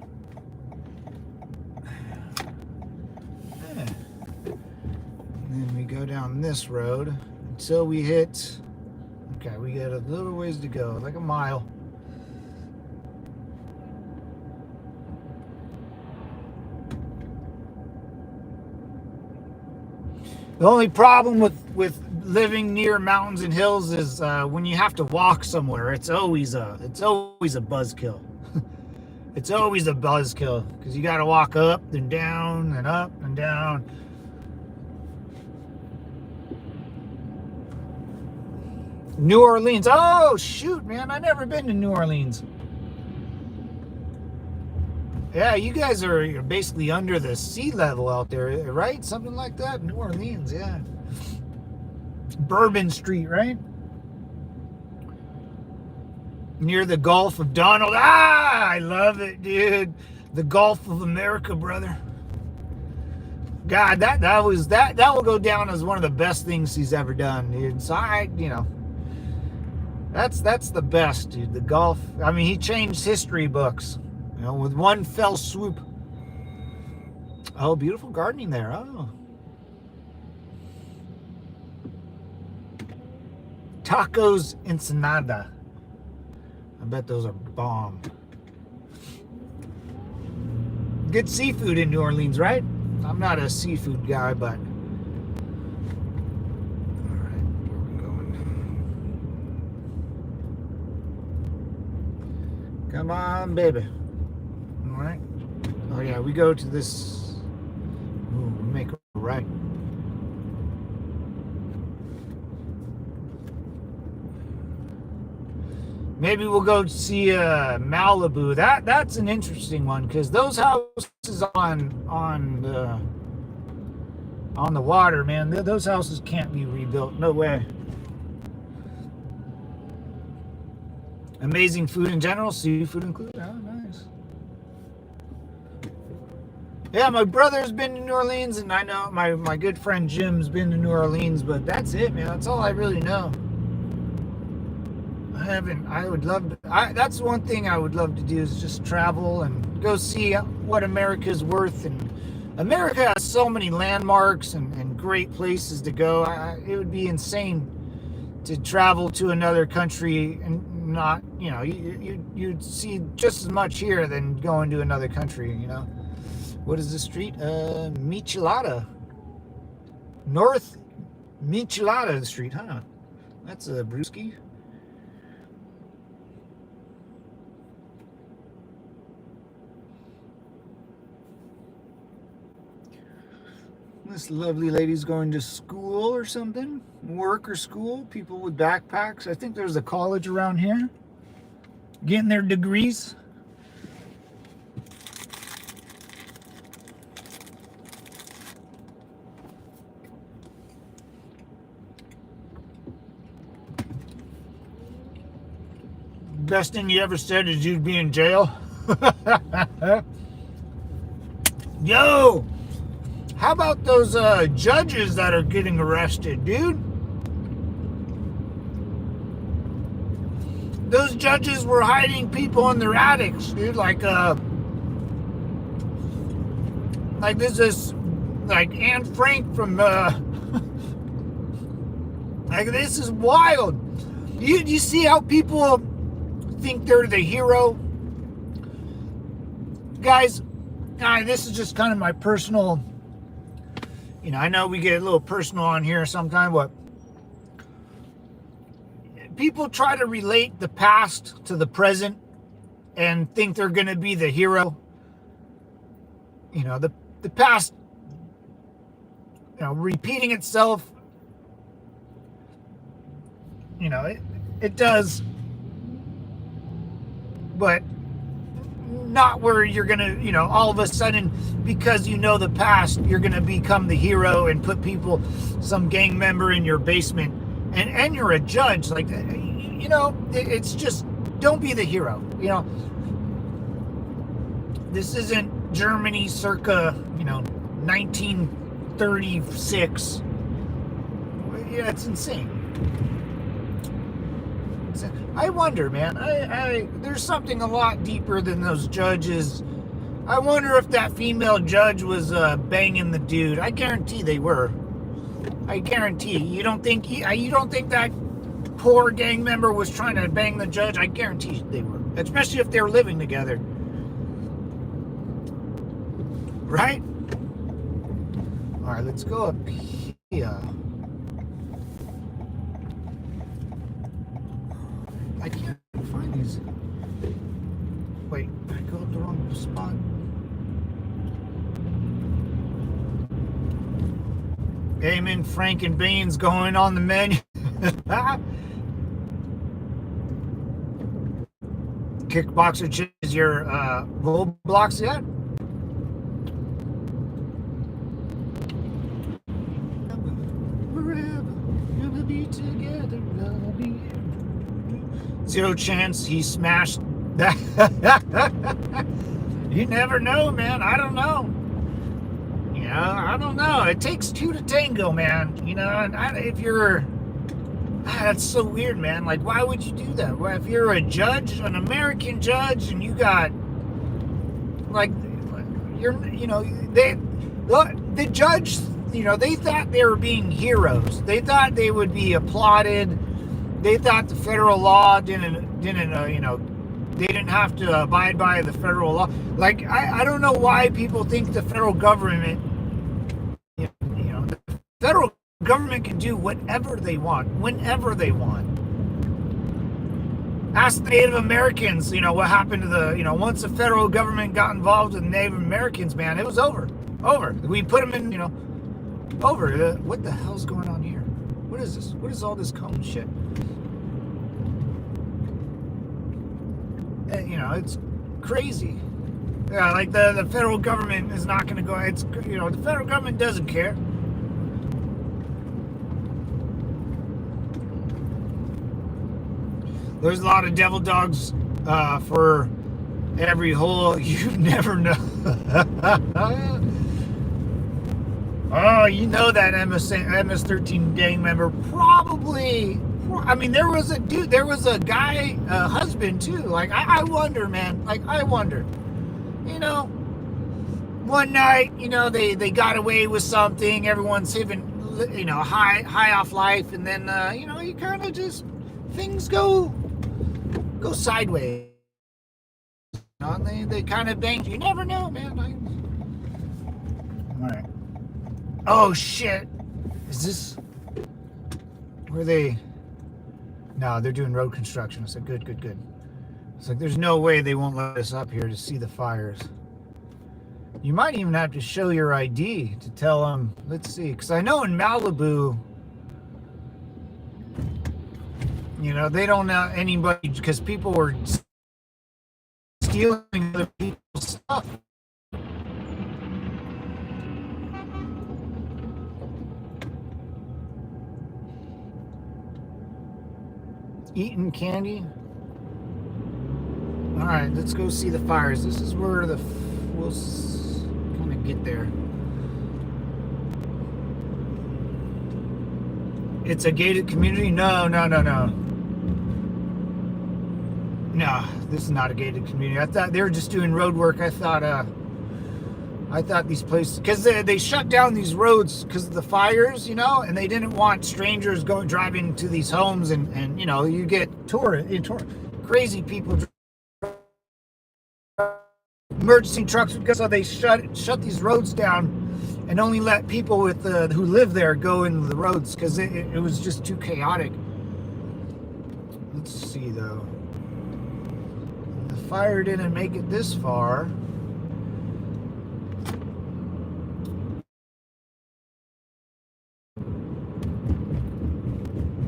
Yeah. And then we go down this road until we hit, okay, we got a little ways to go, like a mile. The only problem with living near mountains and hills is when you have to walk somewhere, it's always a buzzkill. It's always a buzzkill because you got to walk up and down and up and down. New Orleans. Oh shoot, man! I've never been to New Orleans. Yeah, you guys are basically under the sea level out there, right? Something like that. New Orleans, yeah. Bourbon Street, right? Near the Gulf of Donald. Ah, I love it, dude. The Gulf of America, brother. God, that will go down as one of the best things he's ever done, dude. So that's the best, dude. The Gulf. I mean, he changed history books, with one fell swoop. Oh, beautiful gardening there. Oh. Tacos Ensenada. I bet those are bomb. Good seafood in New Orleans, right? I'm not a seafood guy, but... Alright, where are we going? Come on, baby. Alright. Oh yeah, we go to this... Ooh, we make a right. Maybe we'll go see Malibu. That's an interesting one because those houses on the water, man. Those houses can't be rebuilt. No way. Amazing food in general, seafood included. Oh, nice. Yeah, my brother's been to New Orleans, and I know my good friend Jim's been to New Orleans, but that's it, man. That's all I really know. I would love to. That's one thing I would love to do is just travel and go see what America's worth. And America has so many landmarks and great places to go. It would be insane to travel to another country and not, you'd see just as much here than going to another country, What is the street? Michelada. North Michelada Street, huh? That's a brewski. This lovely lady's going to school or something, work or school. People with backpacks. I think there's a college around here, getting their degrees. Best thing you ever said is you'd be in jail. Yo, how about those judges that are getting arrested, dude? Those judges were hiding people in their attics, dude. Like this is like Anne Frank from like this is wild. You see how people think they're the hero? Guys, this is just kind of my personal, I know we get a little personal on here sometime, but people try to relate the past to the present and think they're going to be the hero. The past, repeating itself, it does, but not where you're gonna, all of a sudden, because the past, you're gonna become the hero and put some gang member in your basement, and you're a judge. Like, it's just, don't be the hero. This isn't Germany circa, 1936. Yeah, it's insane. I wonder, man. There's something a lot deeper than those judges. I wonder if that female judge was banging the dude. I guarantee they were. I guarantee. You don't think that poor gang member was trying to bang the judge? I guarantee they were. Especially if they were living together. Right? All right, let's go up here. I can't find these. Wait, I go up the wrong spot. Damon, Frank, and Beans going on the menu. Kickboxer choose your Roblox yet? Forever, we'll be together, I'll be here. Zero chance he smashed that. You never know, man. I don't know. I don't know. It takes two to tango, man. And if you're... that's so weird, man. Like, why would you do that? Well, if you're a judge, an American judge, and you got... like, the judge, they thought they were being heroes. They thought they would be applauded. They thought the federal law didn't they didn't have to abide by the federal law. Like, I don't know why people think the federal government, the federal government can do whatever they want, whenever they want. Ask the Native Americans, what happened to the, once the federal government got involved with Native Americans, man, it was over. We put them in, over. What the hell's going on here? What is this? What is all this cone shit? It's crazy. Yeah, like the federal government is not going to go. It's the federal government doesn't care. There's a lot of devil dogs for every hole. You never know. Oh, that MS-13 gang member probably. I mean, there was a guy, husband too. Like, I wonder, man. Like, I wonder. One night, they got away with something. Everyone's living, high off life, and then, you kind of just things go sideways. And they kind of bang. You never know, man. All right. Oh shit! Is this where they? No, they're doing road construction. I said, good. It's like, there's no way they won't let us up here to see the fires. You might even have to show your ID to tell them. Let's see, because I know in Malibu, you know, they don't know anybody because people were stealing other people's stuff. Eating candy. All right, let's go see the fires. This is where we'll kind of get there. It's a gated community? No. No, this is not a gated community. I thought they were just doing road work. I thought these places, because they shut down these roads because of the fires, you know, and they didn't want strangers driving to these homes, and you know, you get crazy people, emergency trucks, because so they shut these roads down and only let people with who live there go into the roads because it was just too chaotic. Let's see though. The fire didn't make it this far.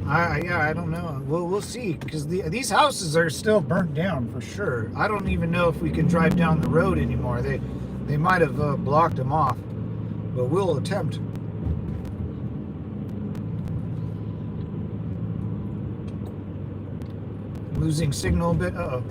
I don't know. We'll see, because these houses are still burnt down for sure. I don't even know if we can drive down the road anymore. They might have blocked them off, but we'll attempt. Losing signal a bit. Uh-oh.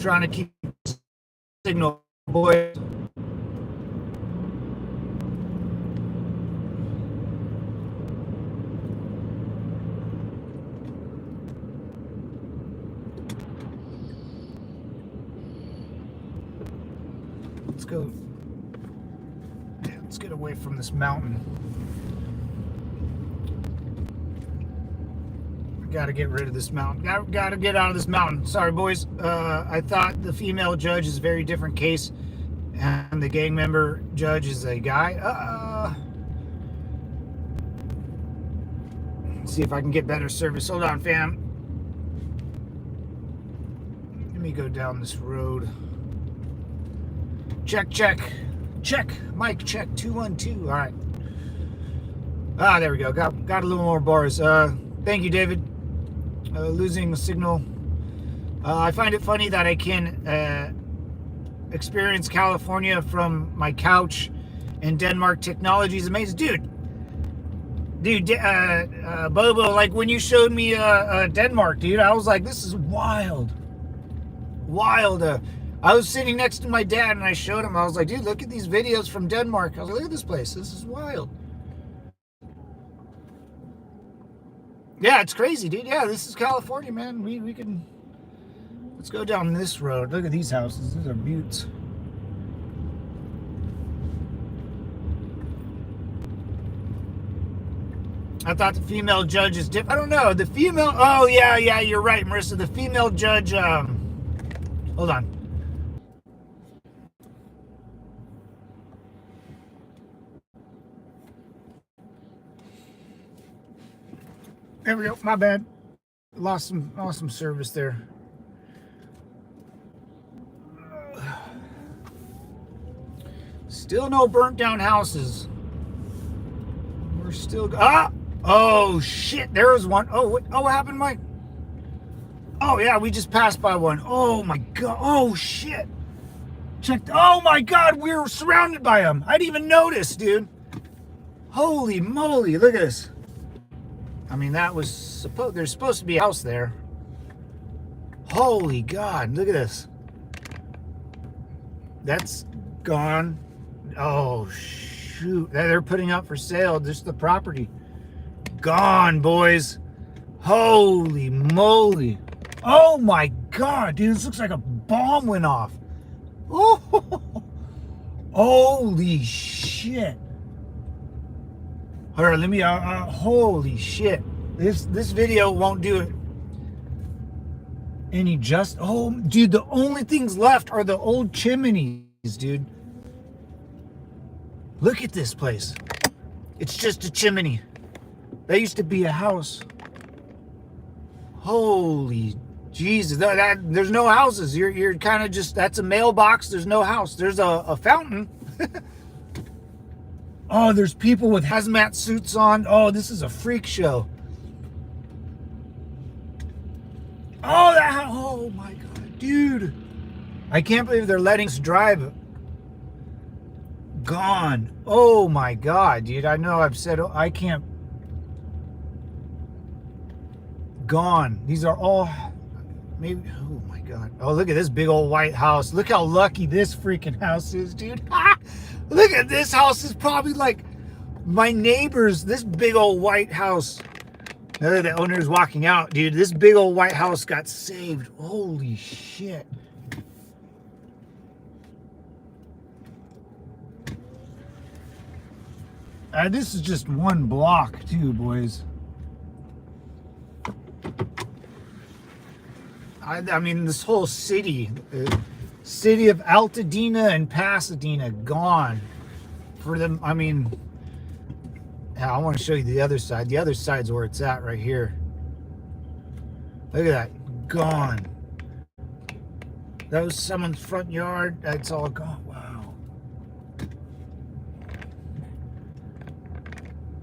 Trying to keep signal, boys. Let's go. Yeah, let's get away from this mountain. Gotta get rid of this mountain. Gotta get out of this mountain. Sorry, boys. I thought the female judge is a very different case, and the gang member judge is a guy. Let's see if I can get better service. Hold on, fam. Let me go down this road. Check. Mic check 212. All right. There we go. Got a little more bars. Thank you, David. Losing the signal. I find it funny that I can experience California from my couch, and Denmark technology is amazing. Dude, Bobo, like when you showed me Denmark, dude, I was like, this is wild. I was sitting next to my dad and I showed him, I was like, dude, look at these videos from Denmark. I was like, look at this place. This is wild. Yeah, it's crazy, dude. Yeah, this is California, man. We can... Let's go down this road. Look at these houses. These are buttes. I thought the female judge is different. I don't know. The female... Oh, yeah, you're right, Marissa. The female judge... Hold on. There we go. My bad. Lost some service there. Still no burnt down houses. We're still... Oh, shit. There was one. Oh, what happened, Mike? Oh, yeah, we just passed by one. Oh, my God. Oh, shit. Oh, my God. We were surrounded by them. I didn't even notice, dude. Holy moly. Look at this. I mean, that was there's supposed to be a house there. Holy God, look at this. That's gone. Oh, shoot. They're putting up for sale just the property. Gone, boys. Holy moly. Oh, my God, dude. This looks like a bomb went off. Oh, holy shit. All right, let me, holy shit. This video won't do it. Any just, oh, dude, the only things left are the old chimneys, dude. Look at this place. It's just a chimney. That used to be a house. Holy Jesus. There's no houses. You're kind of just, that's a mailbox. There's no house. There's a fountain. Oh, there's people with hazmat suits on. Oh, this is a freak show. Oh my God, dude. I can't believe they're letting us drive. Gone. Oh my God, dude. I know I've said, I can't. Gone. These are all, maybe, oh my God. Oh, look at this big old white house. Look how lucky this freaking house is, dude. Look at this house. Is probably like my neighbor's, this big old white house. Now the owner's walking out, dude. This big old white house got saved. Holy shit. This is just one block too, boys. I mean, this whole city, city of Altadena and Pasadena, gone. For them, I mean, I want to show you the other side. The other side's where it's at right here. Look at that, gone. That was someone's front yard. That's all gone. Wow.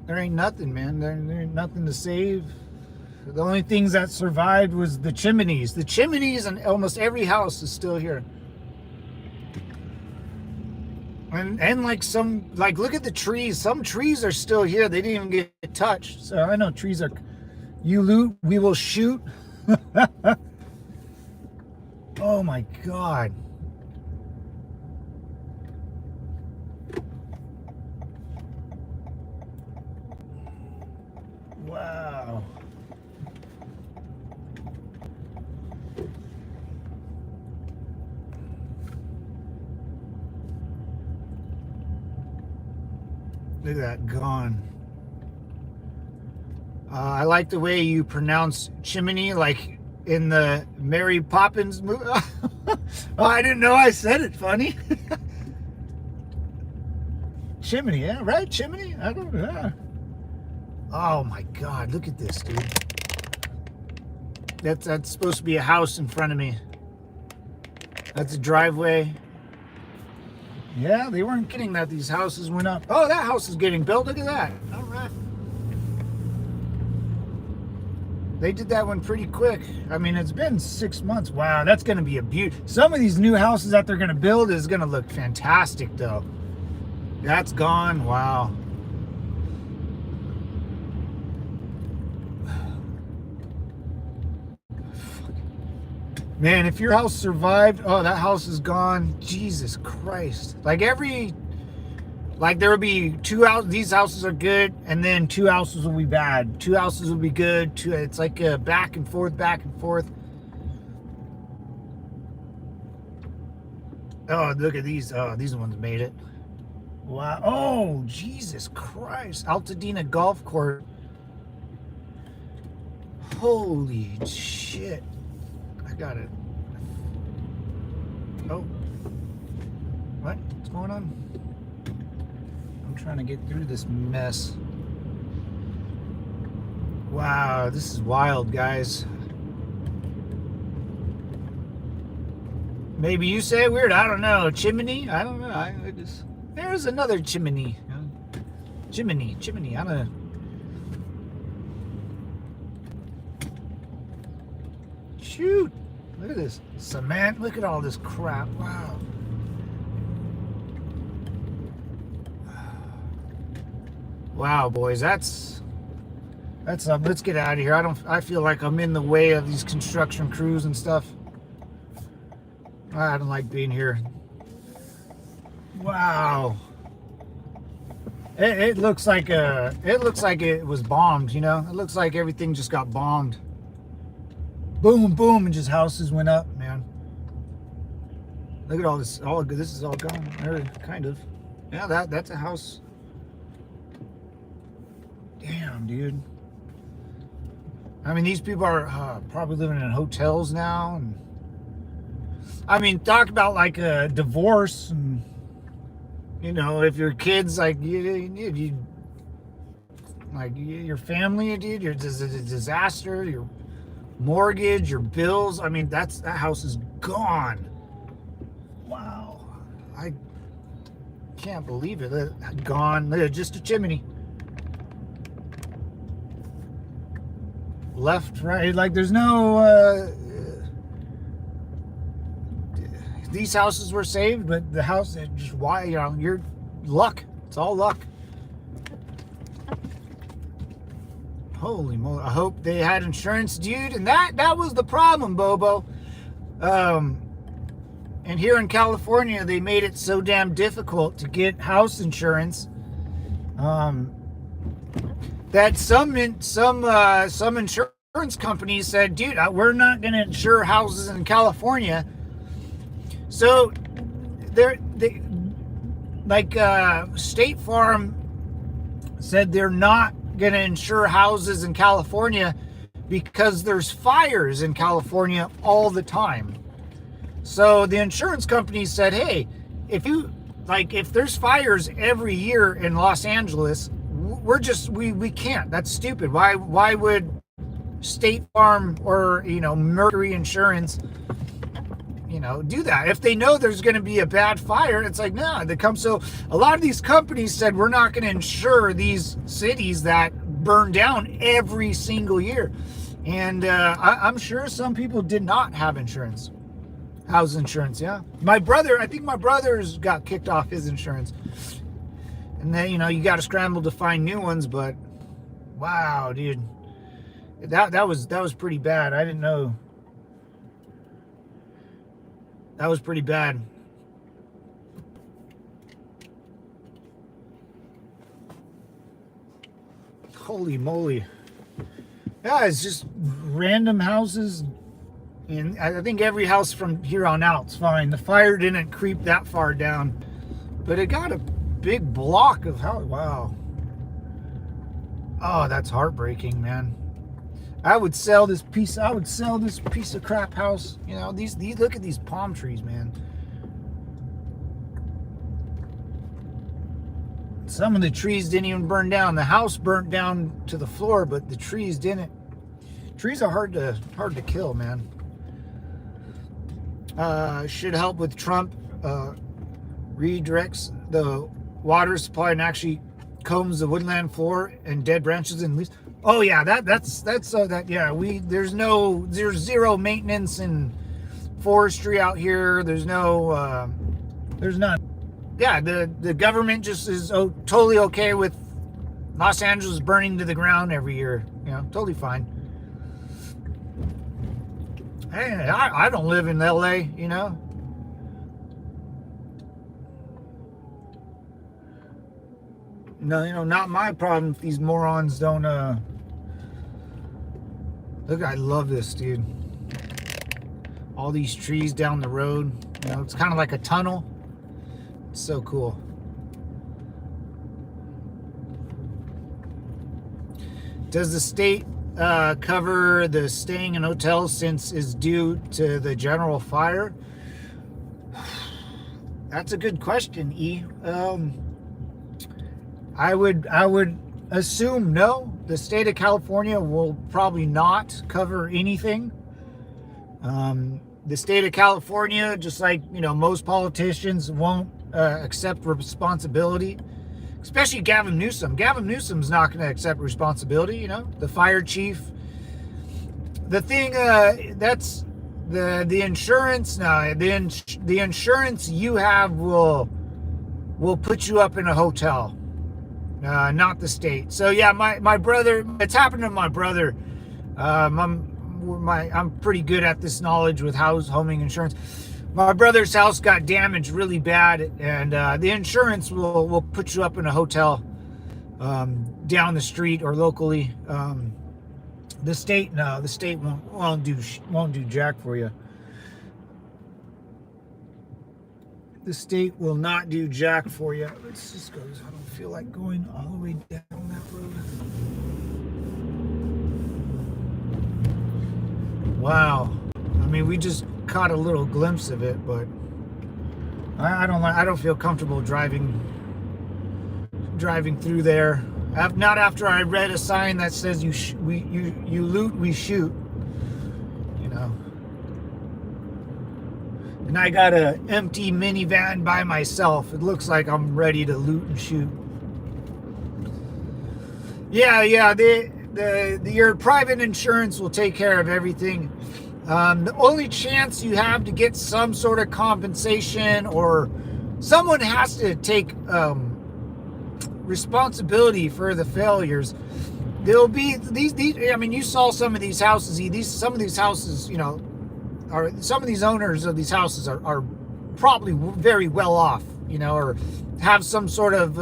There ain't nothing, man. There ain't nothing to save. The only things that survived was the chimneys. The chimneys and almost every house is still here. And like some, like look at the trees. Some trees are still here. They didn't even get touched. So I know trees are, you loot, we will shoot. Oh my God. Wow. Look at that, gone. I like the way you pronounce chimney, like in the Mary Poppins movie. Oh, I didn't know I said it funny. Chimney, yeah, right? Chimney? I don't know. Yeah. Oh my God, look at this, dude. That's supposed to be a house in front of me. That's a driveway. Yeah, they weren't kidding that these houses went up. Oh, that house is getting built. Look at that. All right. They did that one pretty quick. I mean, it's been 6 months. Wow, that's going to be a beauty. Some of these new houses that they're going to build is going to look fantastic, though. That's gone. Wow. Man, if your house survived, oh, that house is gone. Jesus Christ. Like there would be two houses, these houses are good, and then two houses will be bad. Two houses will be good. It's like a back and forth, back and forth. Oh, look at these. Oh, these ones made it. Wow. Oh, Jesus Christ. Altadena Golf Course. Holy shit. I got it. Oh. What? What's going on? I'm trying to get through this mess. Wow, this is wild, guys. Maybe you say weird. I don't know. Chimney? I don't know. There's another chimney. Chimney. I don't know. Shoot. Look at this. Cement. Look at all this crap. Wow. Wow, boys. That's let's get out of here. I feel like I'm in the way of these construction crews and stuff. I don't like being here. Wow. It looks like it was bombed, you know? It looks like everything just got bombed. Boom, boom, and just houses went up, man. Look at all this. All this is all gone. Or kind of. Yeah, that's a house. Damn, dude. I mean, these people are probably living in hotels now. And I mean, talk about like a divorce. And, you know, if your kids, like, you like your family, dude, you're just a disaster. Your mortgage, your bills. I mean, that house is gone. Wow. I can't believe it. Gone. Just a chimney. Left, right. Like, there's no... these houses were saved, but the house, just why, you know, you're luck. It's all luck. Holy moly. I hope they had insurance, dude. And that was the problem, Bobo. And here in California, they made it so damn difficult to get house insurance. That some insurance companies said, dude, we're not going to insure houses in California. So State Farm said they're not going to insure houses in California because there's fires in California all the time. So the insurance company said, hey, if there's fires every year in Los Angeles, we can't. That's stupid. Why would State Farm or, you know, Mercury Insurance, you know, do that? If they know there's going to be a bad fire, it's like, no, they come. So a lot of these companies said, we're not going to insure these cities that burn down every single year. And I'm sure some people did not have insurance. House insurance, yeah. I think my brother's got kicked off his insurance. And then, you know, you got to scramble to find new ones, but wow, dude. That was pretty bad. I didn't know. That was pretty bad. Holy moly. Yeah, it's just random houses. And I think every house from here on out's fine. The fire didn't creep that far down, but it got a big block of house. Wow. Oh, that's heartbreaking, man. I would sell this piece of crap house. You know, these look at these palm trees, man. Some of the trees didn't even burn down. The house burnt down to the floor, but the trees didn't. Trees are hard to kill, man. Should help with Trump redirects the water supply and actually combs the woodland floor and dead branches and leaves. Oh yeah, that's yeah, there's zero maintenance in forestry out here. There's none. Yeah, the government just is totally okay with Los Angeles burning to the ground every year. You know, totally fine. Hey, I don't live in LA, you know. No, you know, not my problem if these morons don't look, I love this, dude. All these trees down the road. You know, it's kind of like a tunnel. It's so cool. Does the state cover the staying in hotels since is due to the general fire? That's a good question, E. I would assume no. The state of California will probably not cover anything. The state of California, just like, you know, most politicians, won't accept responsibility. Especially Gavin Newsom. Gavin Newsom's not going to accept responsibility, you know. The fire chief. The thing, that's the insurance. No, the insurance you have will put you up in a hotel. Not the state. So yeah, my brother. It's happened to my brother. I'm pretty good at this knowledge with homing insurance. My brother's house got damaged really bad, and the insurance will put you up in a hotel down the street or locally. The state, no, the state won't do jack for you. The state will not do jack for you. Let's just go. I don't feel like going all the way down that road. Wow. I mean, we just caught a little glimpse of it, but I don't feel comfortable driving through there. Not after I read a sign that says you loot, we shoot. You know. And I got an empty minivan by myself. It looks like I'm ready to loot and shoot. Yeah. Your private insurance will take care of everything. The only chance you have to get some sort of compensation, or someone has to take responsibility for the failures. There'll be these. I mean, you saw some of these houses. Some of these houses, you know, some of these owners of these houses are probably very well off, you know, or have some sort of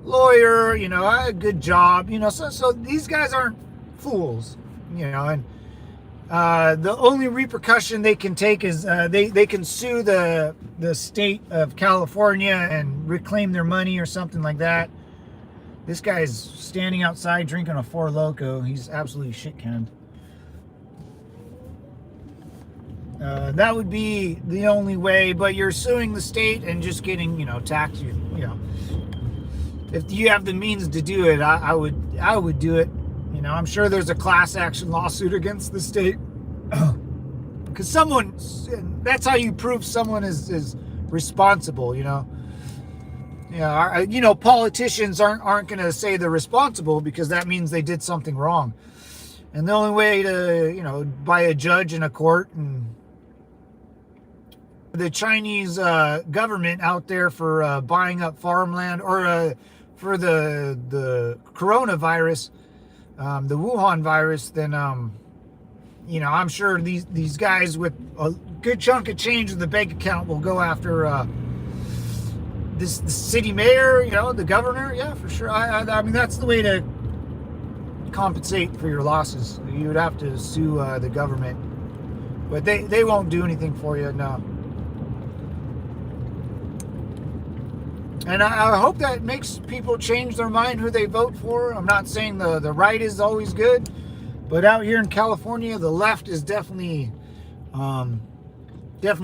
lawyer, you know, a good job, you know. So these guys aren't fools, you know, and. The only repercussion they can take is they can sue the state of California and reclaim their money or something like that. This guy is standing outside drinking a Four Loko. He's absolutely shit-canned. That would be the only way, but you're suing the state and just getting, you know, taxed. You know, if you have the means to do it, I would do it. You know, I'm sure there's a class action lawsuit against the state, because that's how you prove someone is responsible. You know, yeah. You know, politicians aren't going to say they're responsible, because that means they did something wrong. And the only way to, you know, by a judge in a court. And the Chinese government out there for buying up farmland, or for the coronavirus. The Wuhan virus, then, you know, I'm sure these guys with a good chunk of change in the bank account will go after the city mayor, you know, the governor. Yeah, for sure. I mean, that's the way to compensate for your losses. You would have to sue the government, but they won't do anything for you, no. And I hope that makes people change their mind who they vote for. I'm not saying the right is always good, but out here in California, the left is definitely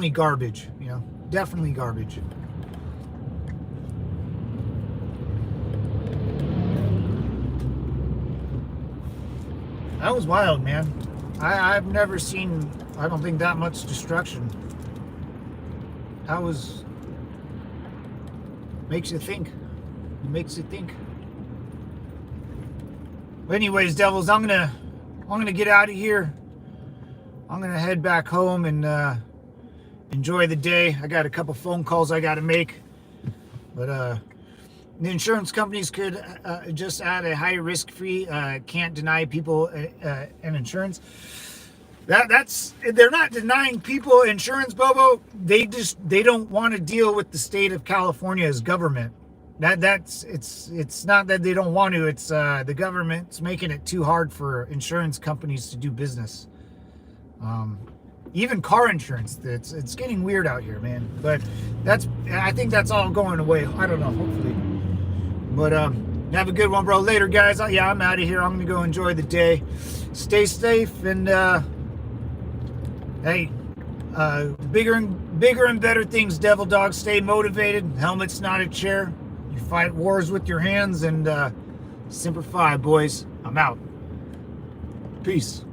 garbage. You know, definitely garbage. That was wild, man. I've never seen, I don't think, that much destruction. That was... makes you think. It makes you think. But anyways, devils, I'm gonna get out of here. I'm gonna head back home and enjoy the day. I got a couple phone calls I gotta make, but the insurance companies could just add a high risk free, can't deny people an insurance. They're not denying people insurance, Bobo. They don't want to deal with the state of California's government. It's not that they don't want to. It's the government's making it too hard for insurance companies to do business. Even car insurance. It's getting weird out here, man. But I think that's all going away. I don't know. Hopefully. But have a good one, bro. Later, guys. Yeah, I'm out of here. I'm gonna go enjoy the day. Stay safe and. Hey, bigger and better things, Devil Dog. Stay motivated. Helmet's not a chair. You fight wars with your hands, and Semper Fi, boys. I'm out. Peace.